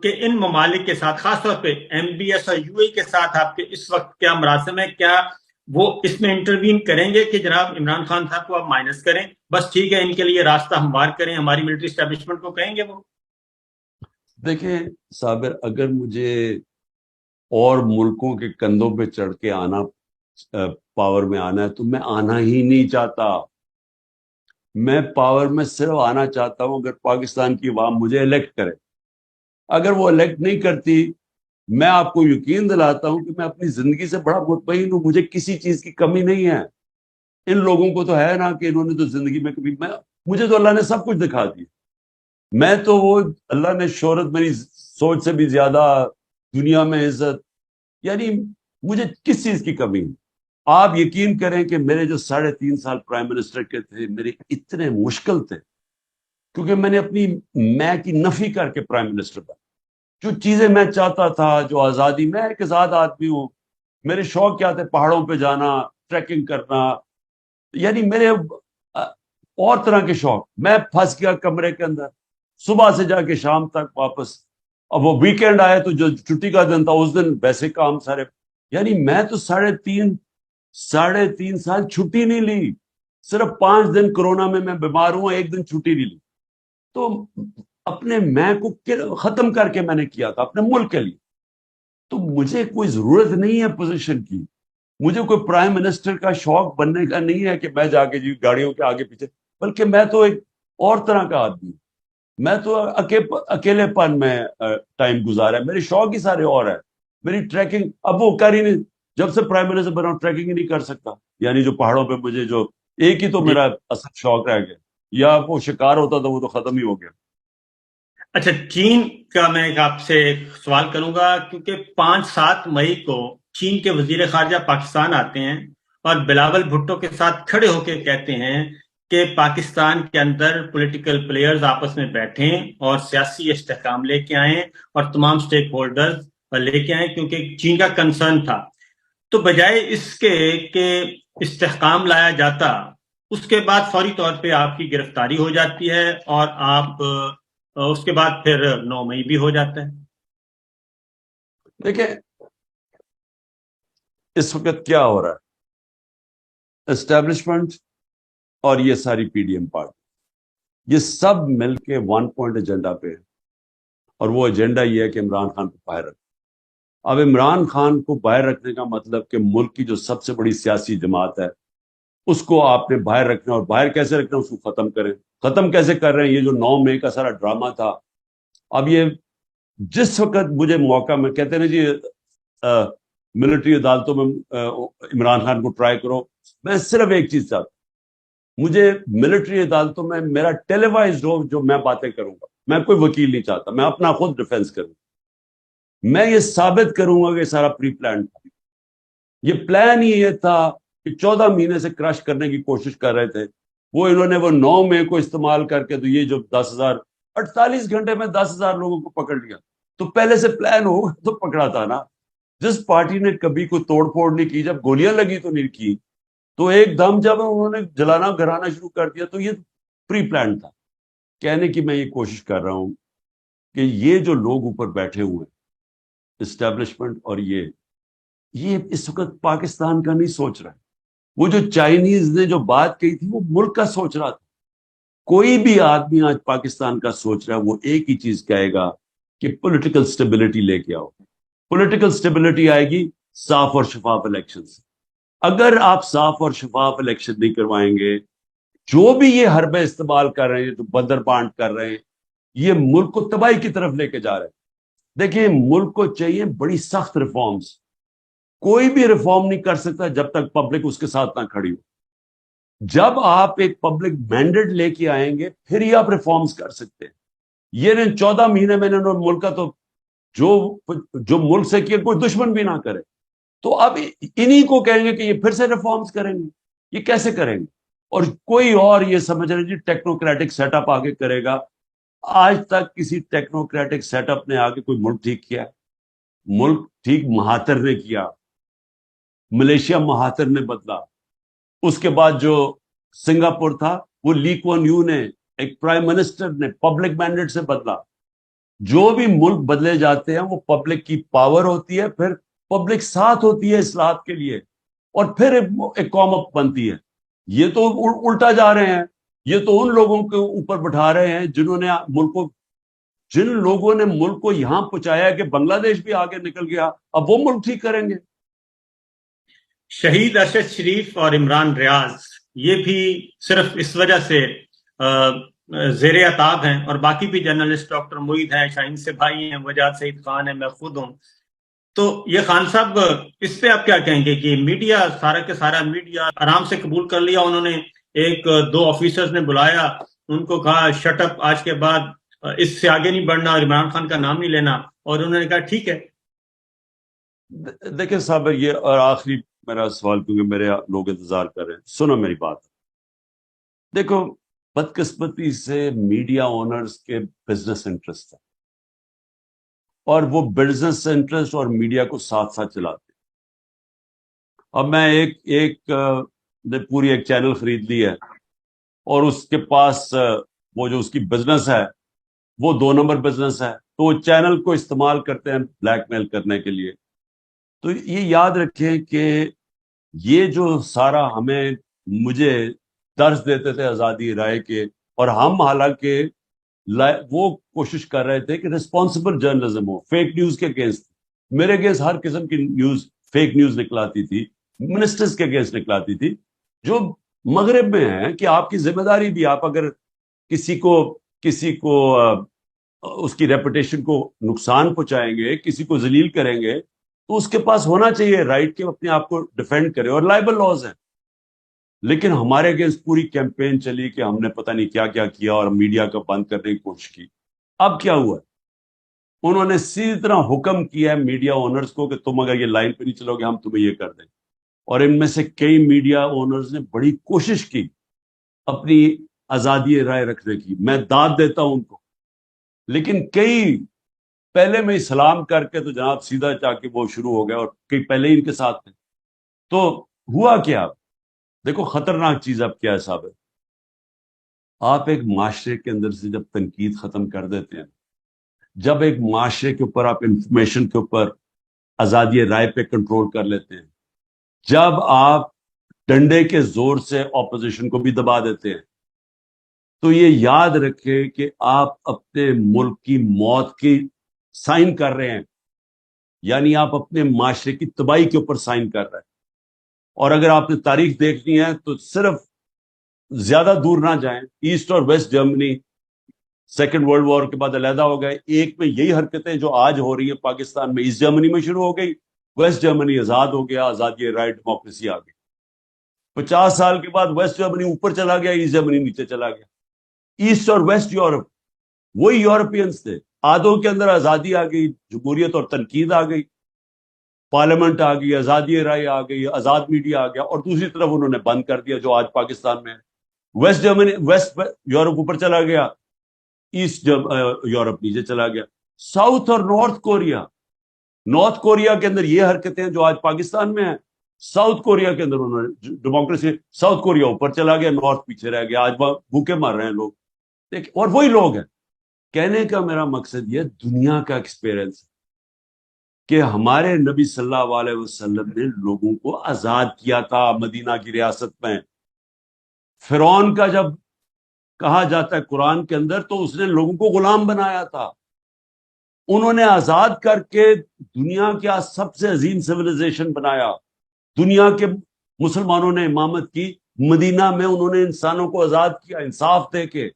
کہ ان ممالک کے ساتھ خاص طور پہ ایم بی ایس اور یو اے کے ساتھ آپ کے اس وقت کیا مراسم ہے؟ کیا وہ اس میں انٹروین کریں گے کہ جناب عمران خان صاحب کو آپ مائنس کریں, بس ٹھیک ہے ان کے لیے راستہ ہموار کریں, ہماری ملٹری اسٹیبلشمنٹ کو کہیں گے وہ؟ دیکھیں صابر, اگر مجھے اور ملکوں کے کندھوں پہ چڑھ کے آنا پاور میں آنا ہے تو میں آنا ہی نہیں چاہتا. میں پاور میں صرف آنا چاہتا ہوں اگر پاکستان کی عوام مجھے الیکٹ کرے. اگر وہ الیکٹ نہیں کرتی, میں آپ کو یقین دلاتا ہوں کہ میں اپنی زندگی سے بڑا مطمئن ہوں, مجھے کسی چیز کی کمی نہیں ہے. ان لوگوں کو تو ہے نا کہ انہوں نے تو زندگی میں کبھی, مجھے تو اللہ نے سب کچھ دکھا دیا. میں تو وہ اللہ نے شہرت میری سوچ سے بھی زیادہ, دنیا میں عزت, یعنی مجھے کس چیز کی کمی ہے. آپ یقین کریں کہ میرے جو 3.5 سال پرائم منسٹر کے تھے میرے اتنے مشکل تھے, کیونکہ میں نے اپنی میں کی نفی کر کے پرائم منسٹر بنا. جو چیزیں میں چاہتا تھا, جو آزادی, میں ایک آزاد آدمی ہوں, میرے شوق کیا تھے, پہاڑوں پہ جانا, ٹریکنگ کرنا, یعنی میرے اور طرح کے شوق. میں پھنس گیا کمرے کے اندر, صبح سے جا کے شام تک واپس. اب وہ ویکینڈ آئے تو جو چھٹی کا دن تھا اس دن ویسے کام سارے. یعنی میں تو 3.5 سال چھٹی نہیں لی. صرف 5 دن کورونا میں بیمار ہوں, 1 دن چھٹی نہیں لی. تو اپنے میں کو ختم کر کے میں نے کیا تھا اپنے ملک کے لیے. تو مجھے کوئی ضرورت نہیں ہے پوزیشن کی, مجھے کوئی پرائم منسٹر کا شوق بننے کا نہیں ہے کہ میں جا کے جی گاڑیوں کے آگے پیچھے, بلکہ میں تو ایک اور طرح کا آدمی ہوں. میں تو اکیلے پن میں ٹائم گزارا ہے. میرے شوق ہی سارے اور ہے. میری ٹریکنگ اب وہ کر ہی نہیں, جب سے پرائم منسٹر بنا ہوں ٹریکنگ ہی نہیں کر سکتا. یعنی جو پہاڑوں پہ مجھے جو ایک ہی تو جی. میرا اصل شوق رہ گیا, یا وہ شکار ہوتا تھا وہ تو ختم ہی ہو گیا. اچھا, چین کا میں آپ سے ایک سوال کروں گا, کیونکہ 5-7 مئی کو چین کے وزیر خارجہ پاکستان آتے ہیں اور بلاول بھٹو کے ساتھ کھڑے ہو کے کہتے ہیں کہ پاکستان کے اندر پولیٹیکل پلیئرز آپس میں بیٹھیں اور سیاسی استحکام لے کے آئیں اور تمام سٹیک ہولڈرز لے کے آئیں, کیونکہ چین کا کنسرن تھا. تو بجائے اس کے کہ استحکام لایا جاتا, اس کے بعد فوری طور پہ آپ کی گرفتاری ہو جاتی ہے اور آپ اس کے بعد پھر 9 مئی بھی ہو جاتا ہے. دیکھیں اس وقت کیا ہو رہا ہے, اسٹیبلشمنٹ اور یہ ساری پی ڈی ایم پارٹی یہ سب مل کے 1 پوائنٹ ایجنڈا پہ ہے, اور وہ ایجنڈا یہ ہے کہ عمران خان کو باہر رکھنا. اب عمران خان کو باہر رکھنے کا مطلب کہ ملک کی جو سب سے بڑی سیاسی جماعت ہے اس کو آپ نے باہر رکھنا, اور باہر کیسے رکھنا, اس کو ختم کریں. ختم کیسے کر رہے ہیں؟ یہ جو 9 مئی کا سارا ڈرامہ تھا, اب یہ جس وقت مجھے موقع میں کہتے ہیں جی ملٹری عدالتوں میں عمران خان کو ٹرائی کرو, میں صرف ایک چیز چاہتا ہوں, مجھے ملٹری عدالتوں میں میرا ٹیلی وائزڈ ہو جو میں باتیں کروں گا. میں کوئی وکیل نہیں چاہتا, میں اپنا خود ڈیفینس کروں. میں یہ ثابت کروں گا کہ سارا پری پلان تھا. یہ پلان ہی یہ تھا کہ 14 مہینے سے کرش کرنے کی کوشش کر رہے تھے وہ, انہوں نے وہ 9 مئی کو استعمال کر کے تو یہ جو 48 گھنٹے میں 10,000 لوگوں کو پکڑ لیا. تو پہلے سے پلان ہوگا تو پکڑا تھا نا. جس پارٹی نے کبھی کوئی توڑ پھوڑ نہیں کی, جب گولیاں لگی تو نہیں کی, تو ایک دم جب انہوں نے جلانا گھرانا شروع کر دیا تو یہ پری پلان تھا. کہنے کی میں یہ کوشش کر رہا ہوں کہ یہ جو لوگ اوپر بیٹھے ہوئے ہیں اسٹیبلشمنٹ, اور یہ اس وقت پاکستان کا نہیں سوچ رہا ہے. وہ جو چائنیز نے جو بات کہی تھی وہ ملک کا سوچ رہا تھا. کوئی بھی آدمی آج پاکستان کا سوچ رہا ہے وہ ایک ہی چیز کہے گا کہ پولیٹیکل سٹیبلٹی لے کے آؤ. پولیٹیکل سٹیبلٹی آئے گی صاف اور شفاف الیکشن سے. اگر آپ صاف اور شفاف الیکشن نہیں کروائیں گے, جو بھی یہ حربے استعمال کر رہے ہیں, جو بندر بانٹ کر رہے ہیں, یہ ملک کو تباہی کی طرف لے کے جا رہے ہیں. دیکھیں ملک کو چاہیے بڑی سخت ریفارمز. کوئی بھی ریفارم نہیں کر سکتا جب تک پبلک اس کے ساتھ نہ کھڑی ہو. جب آپ ایک پبلک مینڈیٹ لے کے آئیں گے پھر ہی آپ ریفارمز کر سکتے ہیں. یہ 14 مہینے میں نے ملک کا تو جو ملک سے کیا کوئی دشمن بھی نہ کرے, تو اب انہی کو کہیں گے کہ یہ پھر سے ریفارمز کریں گے. یہ کیسے کریں گے؟ اور کوئی اور یہ سمجھ رہے جی ٹیکنوکریٹک سیٹ اپ آگے کرے گا. آج تک کسی ٹیکنوکریٹک سیٹ اپ نے آگے کوئی ملک ٹھیک کیا؟ ملک ٹھیک مہاتر نے کیا, ملیشیا مہاتر نے بدلا. اس کے بعد جو سنگاپور تھا وہ لی کوان یو نے, ایک پرائم منسٹر نے پبلک مینڈیٹ سے بدلا. جو بھی ملک بدلے جاتے ہیں وہ پبلک کی پاور ہوتی ہے, پھر پبلک ساتھ ہوتی ہے اصلاحات کے لیے, اور پھر ایک قوم اپ بنتی ہے. یہ تو الٹا جا رہے ہیں. یہ تو ان لوگوں کے اوپر بٹھا رہے ہیں جن لوگوں نے ملک کو یہاں پہنچایا کہ بنگلہ دیش بھی آگے نکل گیا, اب وہ ملک ٹھیک کریں گے. شہید ارشد شریف اور عمران ریاض یہ بھی صرف اس وجہ سے زیر عتاب ہیں, اور باقی بھی جرنلسٹ ڈاکٹر معید ہیں, شاہین سے بھائی ہیں, وجاد سعید خان ہیں, میں خود ہوں. تو یہ خان صاحب اس پہ آپ کیا کہیں گے کہ میڈیا سارا کے سارا میڈیا آرام سے قبول کر لیا؟ انہوں نے 1-2 آفیسرز نے بلایا, ان کو کہا شٹ اپ, آج کے بعد اس سے آگے نہیں بڑھنا اور عمران خان کا نام نہیں لینا, اور انہوں نے کہا ٹھیک ہے. دیکھیں صاحب, یہ اور آخری میرا سوال, کیونکہ میرے لوگ انتظار کر رہے ہیں, سنو میری بات. دیکھو بدقسمتی سے میڈیا اونرز کے بزنس انٹرسٹ ہے, اور وہ بزنس انٹرسٹ اور میڈیا کو ساتھ ساتھ چلاتے ہیں. اب میں نے پوری ایک چینل خرید لی ہے, اور اس کے پاس وہ جو اس کی بزنس ہے وہ 2 نمبر بزنس ہے, تو وہ چینل کو استعمال کرتے ہیں بلیک میل کرنے کے لیے. تو یہ یاد رکھیں کہ یہ جو سارا مجھے درس دیتے تھے آزادی رائے کے, اور ہم حالانکہ وہ کوشش کر رہے تھے کہ ریسپانسبل جرنلزم ہو, فیک نیوز کے اگینسٹ. میرے اگینسٹ ہر قسم کی نیوز, فیک نیوز نکلاتی تھی, منسٹرز کے اگینسٹ نکلاتی تھی, جو مغرب میں ہیں کہ آپ کی ذمہ داری بھی, آپ اگر کسی کو کسی کو اس کی ریپوٹیشن کو نقصان پہنچائیں گے, کسی کو ذلیل کریں گے, تو اس کے پاس ہونا چاہیے رائٹ کہ اپنے آپ کو ڈیفینڈ کرے, اور لائبل لاز ہیں. لیکن ہمارے اگینسٹ پوری کیمپین چلی کہ ہم نے پتہ نہیں کیا کیا کیا اور میڈیا کو بند کرنے کی کوشش کی. اب کیا ہوا؟ انہوں نے سیدھی طرح حکم کیا ہے میڈیا اونرز کو کہ تم اگر یہ لائن پہ نہیں چلو گے ہم تمہیں یہ کر دیں. اور ان میں سے کئی میڈیا اونرز نے بڑی کوشش کی اپنی آزادی رائے رکھنے کی, میں داد دیتا ہوں ان کو. لیکن کئی پہلے میں سلام کر کے تو جناب سیدھا جا کے وہ شروع ہو گیا, اور کئی پہلے ہی ان کے ساتھ تھے. تو ہوا کیا؟ دیکھو خطرناک چیز اب کیا ہے صاحب, آپ ایک معاشرے کے اندر سے جب تنقید ختم کر دیتے ہیں, جب ایک معاشرے کے اوپر آپ انفارمیشن کے اوپر آزادی رائے پہ کنٹرول کر لیتے ہیں, جب آپ ڈنڈے کے زور سے اپوزیشن کو بھی دبا دیتے ہیں, تو یہ یاد رکھے کہ آپ اپنے ملک کی موت کی سائن کر رہے ہیں, یعنی آپ اپنے معاشرے کی تباہی کے اوپر سائن کر رہے ہیں. اور اگر آپ نے تاریخ دیکھنی ہے تو صرف زیادہ دور نہ جائیں, ایسٹ اور ویسٹ جرمنی سیکنڈ ورلڈ وار کے بعد علیحدہ ہو گئے, ایک میں یہی حرکتیں جو آج ہو رہی ہیں پاکستان میں ایسٹ جرمنی میں شروع ہو گئی, ویسٹ جرمنی آزاد ہو گیا, آزادی رائٹ ڈیموکریسی آ گئی. 50 سال کے بعد ویسٹ جرمنی اوپر چلا گیا, ایسٹ جرمنی نیچے چلا گیا. ایسٹ اور ویسٹ یورپ وہی یورپینز تھے, آدھوں کے اندر آزادی آ گئی, جمہوریت اور تنقید آ گئی, پارلیمنٹ آ گئی, آزادی رائے آ گئی, آزاد میڈیا آ گیا, اور دوسری طرف انہوں نے بند کر دیا جو آج پاکستان میں ہے. ویسٹ جرمنی ویسٹ یورپ اوپر چلا گیا, ایسٹ یورپ نیچے چلا گیا. ساؤتھ اور نارتھ کوریا کے اندر یہ حرکتیں جو آج پاکستان میں ہیں, ساؤتھ کوریا کے اندر انہوں نے ڈیموکریسی, ساؤتھ کوریا اوپر چلا گیا, نارتھ پیچھے رہ گیا, آج بھوکے مر رہے ہیں لوگ. اور وہی لوگ ہیں. کہنے کا میرا مقصد یہ دنیا کا ایکسپیرئنس کہ ہمارے نبی صلی اللہ علیہ وسلم نے لوگوں کو آزاد کیا تھا مدینہ کی ریاست میں. فرعون کا جب کہا جاتا ہے قرآن کے اندر تو اس نے لوگوں کو غلام بنایا تھا. انہوں نے آزاد کر کے دنیا کا سب سے عظیم سویلائزیشن بنایا. دنیا کے مسلمانوں نے امامت کی, مدینہ میں انہوں نے انسانوں کو آزاد کیا, انصاف دے کے,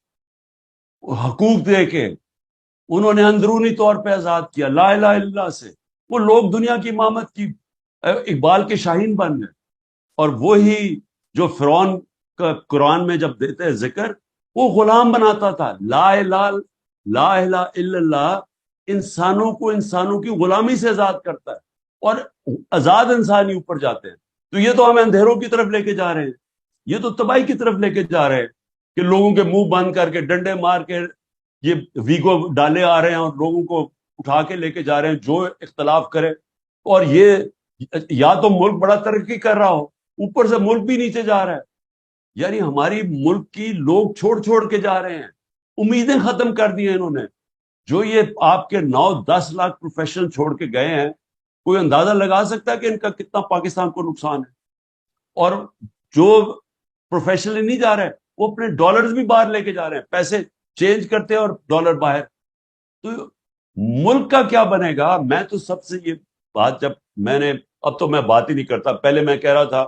حقوق دے کے, انہوں نے اندرونی طور پہ آزاد کیا لا الہ الا اللہ سے. وہ لوگ دنیا کی امامت کی اقبال کے شاہین بن گئے. اور وہی جو فرعون کا قرآن میں جب دیتے ہیں ذکر, وہ غلام بناتا تھا. لا الہ الا اللہ انسانوں کو انسانوں کی غلامی سے آزاد کرتا ہے, اور آزاد انسان ہی اوپر جاتے ہیں. تو یہ تو ہمیں اندھیروں کی طرف لے کے جا رہے ہیں, یہ تو تباہی کی طرف لے کے جا رہے ہیں کہ لوگوں کے منہ بند کر کے ڈنڈے مار کے یہ ویگو ڈالے آ رہے ہیں اور لوگوں کو اٹھا کے لے کے جا رہے ہیں جو اختلاف کرے. اور یہ یا تو ملک بڑا ترقی کر رہا ہو, اوپر سے ملک بھی نیچے جا رہا ہے. یعنی ہماری ملک کی لوگ چھوڑ کے جا رہے ہیں, امیدیں ختم کر دی ہیں انہوں نے. جو یہ آپ کے 9-10 لاکھ پروفیشنل چھوڑ کے گئے ہیں, کوئی اندازہ لگا سکتا ہے کہ ان کا کتنا پاکستان کو نقصان ہے. اور جو پروفیشنل نہیں جا رہے وہ اپنے ڈالرز بھی باہر لے کے جا رہے ہیں, پیسے چینج کرتے ہیں اور ڈالر باہر. تو ملک کا کیا بنے گا؟ میں تو سب سے یہ بات, جب میں نے, اب تو میں بات ہی نہیں کرتا, پہلے میں کہہ رہا تھا,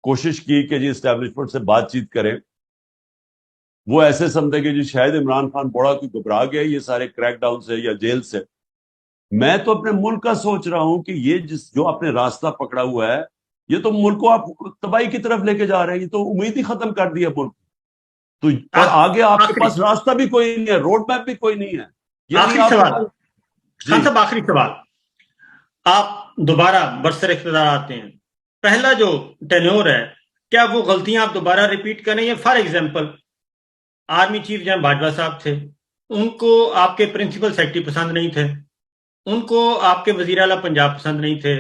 کوشش کی کہ جی اسٹیبلشمنٹ سے بات چیت کریں. وہ ایسے سمجھے کہ جی شاید عمران خان بڑا کوئی گھبرا گیا یہ سارے کریک ڈاؤن سے یا جیل سے. میں تو اپنے ملک کا سوچ رہا ہوں کہ یہ جو آپ نے راستہ پکڑا ہوا ہے, یہ تو ملک کو آپ تباہی کی طرف لے کے جا رہے ہیں. یہ تو امید ہی ختم کر دی ہے ملک. تو اور آگے آپ کے پاس راستہ بھی کوئی نہیں ہے, روڈ میپ بھی کوئی نہیں ہے. آخری سوال خان صاحب, آخری سوال. آپ دوبارہ برسر اقتدار آتے ہیں, پہلا جو ٹینیور ہے, کیا وہ غلطیاں آپ دوبارہ ریپیٹ کریں گے؟ For example army chief general Bajwa صاحب تھے, ان کو آپ کے پرنسپل سیکرٹری پسند نہیں تھے, ان کو آپ کے وزیر اعلیٰ پنجاب پسند نہیں تھے,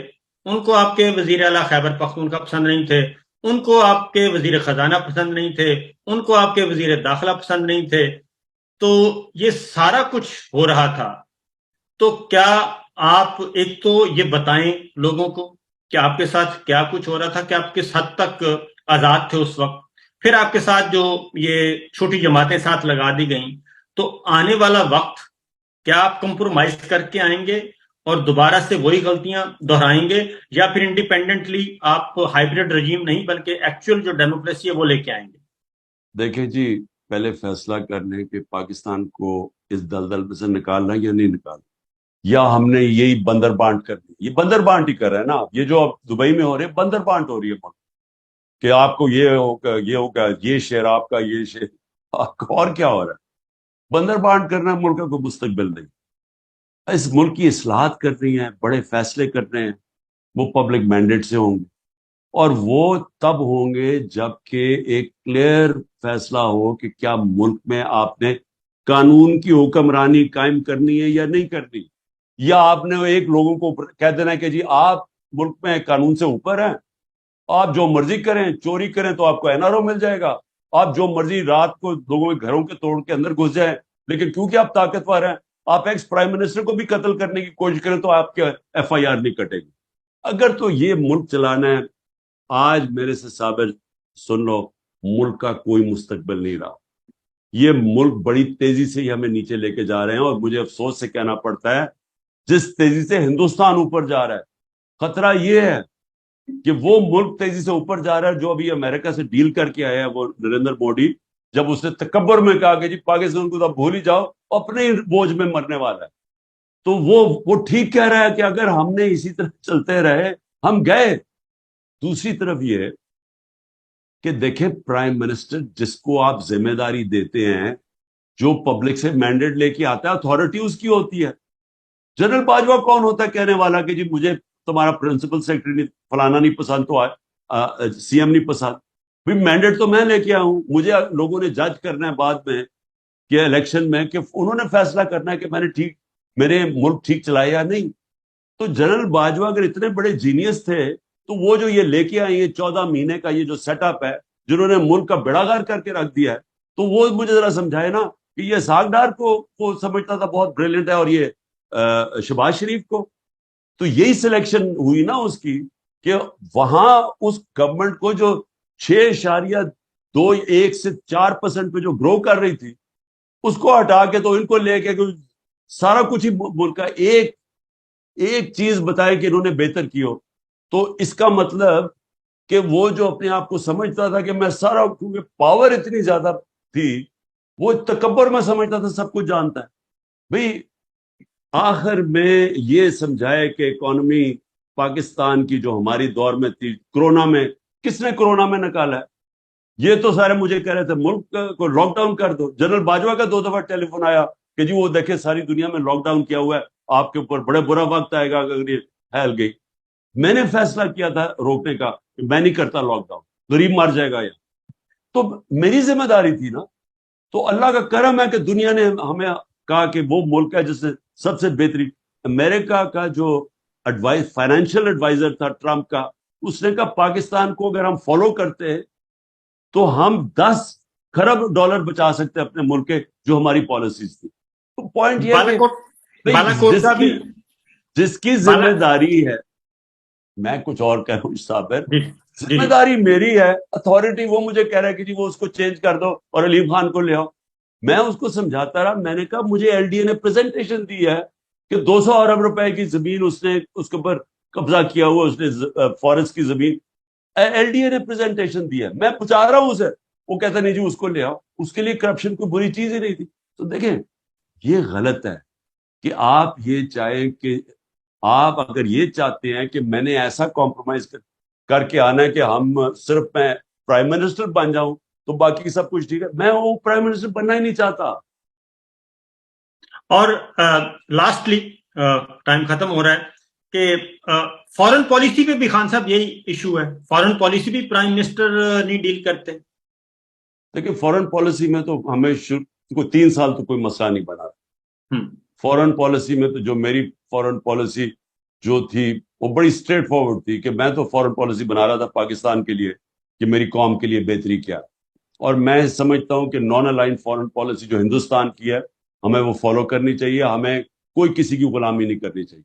ان کو آپ کے وزیر اعلیٰ خیبر پختونخوا پسند نہیں تھے, ان کو آپ کے وزیر خزانہ پسند نہیں تھے, ان کو آپ کے وزیر داخلہ پسند نہیں تھے. تو یہ سارا کچھ ہو رہا تھا, تو کیا آپ ایک تو یہ بتائیں لوگوں کو کہ آپ کے ساتھ کیا کچھ ہو رہا تھا, کہ آپ کس حد تک آزاد تھے اس وقت, پھر آپ کے ساتھ جو یہ چھوٹی جماعتیں ساتھ لگا دی گئیں, تو آنے والا وقت کیا آپ کمپرومائز کر کے آئیں گے اور دوبارہ سے وہی غلطیاں دہرائیں گے, یا پھر انڈیپینڈنٹلی آپ ہائیبریڈ رجیم نہیں بلکہ ایکچوئل جو ڈیموکریسی ہے وہ لے کے آئیں گے؟ دیکھیں جی, پہلے فیصلہ کر لیں کہ پاکستان کو اس دلدل میں سے نکالنا یا نہیں نکالنا، یا ہم نے یہی بندر بانٹ کر دی. یہ بندر بانٹ ہی کر رہے ہیں نا. یہ جو اب دبئی میں ہو رہے ہیں بندر بانٹ ہو رہی ہے کہ آپ کو یہ ہوگا یہ شیئر آپ کا، یہ شیئر آپ کا، اور کیا ہو رہا ہے؟ بندر بانٹ کرنا ملک کو مستقبل نہیں. اس ملک کی اصلاحات کر رہی ہیں، بڑے فیصلے کر رہے ہیں، وہ پبلک مینڈیٹ سے ہوں گے، اور وہ تب ہوں گے جب کہ ایک کلیئر فیصلہ ہو کہ کیا ملک میں آپ نے قانون کی حکمرانی قائم کرنی ہے یا نہیں کرنی، یا آپ نے ایک لوگوں کو کہہ دینا ہے کہ جی آپ ملک میں قانون سے اوپر ہیں، آپ جو مرضی کریں، چوری کریں تو آپ کو این آر او مل جائے گا، آپ جو مرضی رات کو لوگوں کے گھروں کے توڑ کے اندر گھس جائیں، لیکن کیونکہ آپ طاقتور ہیں آپ ایکس پرائم منسٹر کو بھی قتل کرنے کی کوشش کریں تو آپ کے ایف آئی آر نہیں کٹے گی. اگر تو یہ ملک چلانا ہے، آج میرے سے صابر سن لو، ملک کا کوئی مستقبل نہیں رہا. یہ ملک بڑی تیزی سے ہی ہمیں نیچے لے کے جا رہے ہیں، اور مجھے افسوس سے کہنا پڑتا ہے جس تیزی سے ہندوستان اوپر جا رہا ہے، خطرہ یہ ہے کہ وہ ملک تیزی سے اوپر جا رہا ہے جو ابھی امریکہ سے ڈیل کر کے آیا ہے وہ نریندر مودی، جب اس نے تکبر میں کہا کہ جی پاکستان کو تو بھول ہی جاؤ، اپنے ہی بوجھ میں مرنے والا ہے. تو وہ ٹھیک کہہ رہا ہے کہ اگر ہم نے اسی طرح چلتے رہے ہم گئے. دوسری طرف یہ کہ دیکھیں پرائم منسٹر جس کو آپ ذمہ داری دیتے ہیں، جو پبلک سے مینڈیٹ لے کے آتا ہے، اتھارٹی اس کی ہوتی ہے. جنرل باجوہ کون ہوتا ہے کہنے والا کہ جی مجھے تمہارا پرنسپل سیکرٹری فلانا نہیں پسند تو سی ایم نہیں پسند؟ بھی مینڈیٹ تو میں لے کے آؤں، مجھے لوگوں نے جج کرنا ہے بعد میں کہ الیکشن میں کہ انہوں نے فیصلہ کرنا ہے کہ میں نے میرے ملک ٹھیک چلایا یا نہیں. تو جنرل باجوہ اگر اتنے بڑے جینیس تھے تو وہ جو یہ لے کے آئے 14 مہینے کا یہ جو سیٹ اپ ہے، جنہوں نے ملک کا بیڑا غرق کر کے رکھ دیا ہے، تو وہ مجھے ذرا سمجھائے نا کہ یہ اسحاق ڈار کو سمجھتا تھا بہت بریلینٹ ہے، اور یہ شہباز شریف کو. تو یہی سلیکشن ہوئی نا اس کی کہ وہاں اس گورنمنٹ کو جو 6.21 سے 4% پہ جو گرو کر رہی تھی اس کو ہٹا کے تو ان کو لے کے سارا کچھ ہی ملک کا ایک چیز بتائے کہ انہوں نے بہتر کی ہو. تو اس کا مطلب کہ وہ جو اپنے آپ کو سمجھتا تھا کہ میں سارا، کیونکہ پاور اتنی زیادہ تھی، وہ تکبر میں سمجھتا تھا سب کچھ جانتا ہے. بھئی آخر میں یہ سمجھائے کہ اکانومی پاکستان کی جو ہماری دور میں تھی، کرونا میں کس نے کرونا میں نکالا ہے؟ یہ تو سارے مجھے کہہ رہے تھے ملک کو لاک ڈاؤن کر دو. جنرل باجوہ کا 2 دفعہ ٹیلی فون آیا کہ جی وہ دیکھیں ساری دنیا میں لاک ڈاؤن کیا ہوا ہے، آپ کے اوپر بڑے برا وقت آئے گا اگر یہ پھیل گئی. میں نے فیصلہ کیا تھا روکنے کا کہ میں نہیں کرتا لاک ڈاؤن، غریب مر جائے گا. تو میری ذمہ داری تھی نا. تو اللہ کا کرم ہے کہ دنیا نے ہمیں کہا کہ وہ ملک ہے جس سے سب سے بہترین. امریکہ کا جو فائنینشیل ایڈوائزر تھا ٹرمپ کا، اس نے کہا پاکستان کو اگر ہم فالو کرتے ہیں تو ہم 10 خرب ڈالر بچا سکتے اپنے ملک کے، جو ہماری پالیسیز تھی. تو پوائنٹ یہ ہے کہ جس کی ذمہ داری ہے، میں کچھ اور کہہ رہا ہوں صابر، ذمہ داری میری ہے، اتھارٹی وہ مجھے کہہ رہا ہے کہ جی وہ اس کو چینج کر دو اور علیم خان کو لے آؤ. میں اس کو سمجھاتا رہا. میں نے کہا مجھے ایل ڈی اے نے پریزنٹیشن دی ہے کہ 200 ارب روپے کی زمین اس نے اس کے اوپر قبضہ کیا ہوا، اس نے فارسٹ کی زمین. ایل ڈی اے نے پریزنٹیشن دی ہے، میں پوچھا رہا ہوں اسے، وہ کہتا نہیں جی اس کو لے آؤ. اس کے لیے کرپشن کوئی بری چیز ہی نہیں تھی. تو دیکھیں یہ غلط ہے کہ آپ یہ چاہیں کہ آپ اگر یہ چاہتے ہیں کہ میں نے ایسا کمپرومائز کر کے آنا ہے کہ ہم صرف میں پرائم منسٹر بن جاؤں تو باقی سب کچھ ٹھیک ہے، میں وہ پرائم منسٹر بننا ہی نہیں چاہتا. اور لاسٹلی ٹائم ختم ہو رہا ہے کہ فارن پالیسی پہ بھی خان صاحب یہی ایشو ہے، فارن پالیسی بھی پرائم منسٹر نہیں ڈیل کرتے. دیکھیں فارن پالیسی میں تو ہمیں 3 سال تو کوئی مسئلہ نہیں بنا. فارن پالیسی میں تو جو میری فارن پالیسی جو تھی وہ بڑی اسٹریٹ فارورڈ تھی کہ میں تو فارن پالیسی بنا رہا تھا پاکستان کے لیے کہ میری قوم کے لیے بہتری کیا. اور میں سمجھتا ہوں کہ نان الائن فارن پالیسی جو ہندوستان کی ہے ہمیں وہ فالو کرنی چاہیے، ہمیں کوئی کسی کی غلامی نہیں کرنی چاہیے.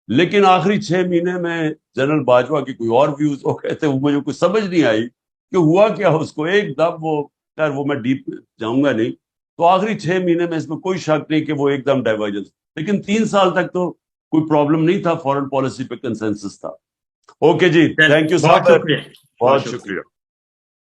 لیکن آخری 6 مہینے میں جنرل باجوہ کی کوئی اور ویوز ہو گئے تھے، وہ مجھے کچھ سمجھ نہیں آئی کہ ہوا کیا اس کو ایک دم. وہ میں ڈیپ جاؤں گا نہیں. تو آخری 6 مہینے میں اس میں کوئی شک نہیں کہ وہ ایک دم ڈائیورجنس. لیکن 3 سال تک تو کوئی پرابلم نہیں تھا، فارن پالیسی پہ کنسنسس تھا. اوکے جی، تھینک یو صاحب، بہت شکریہ.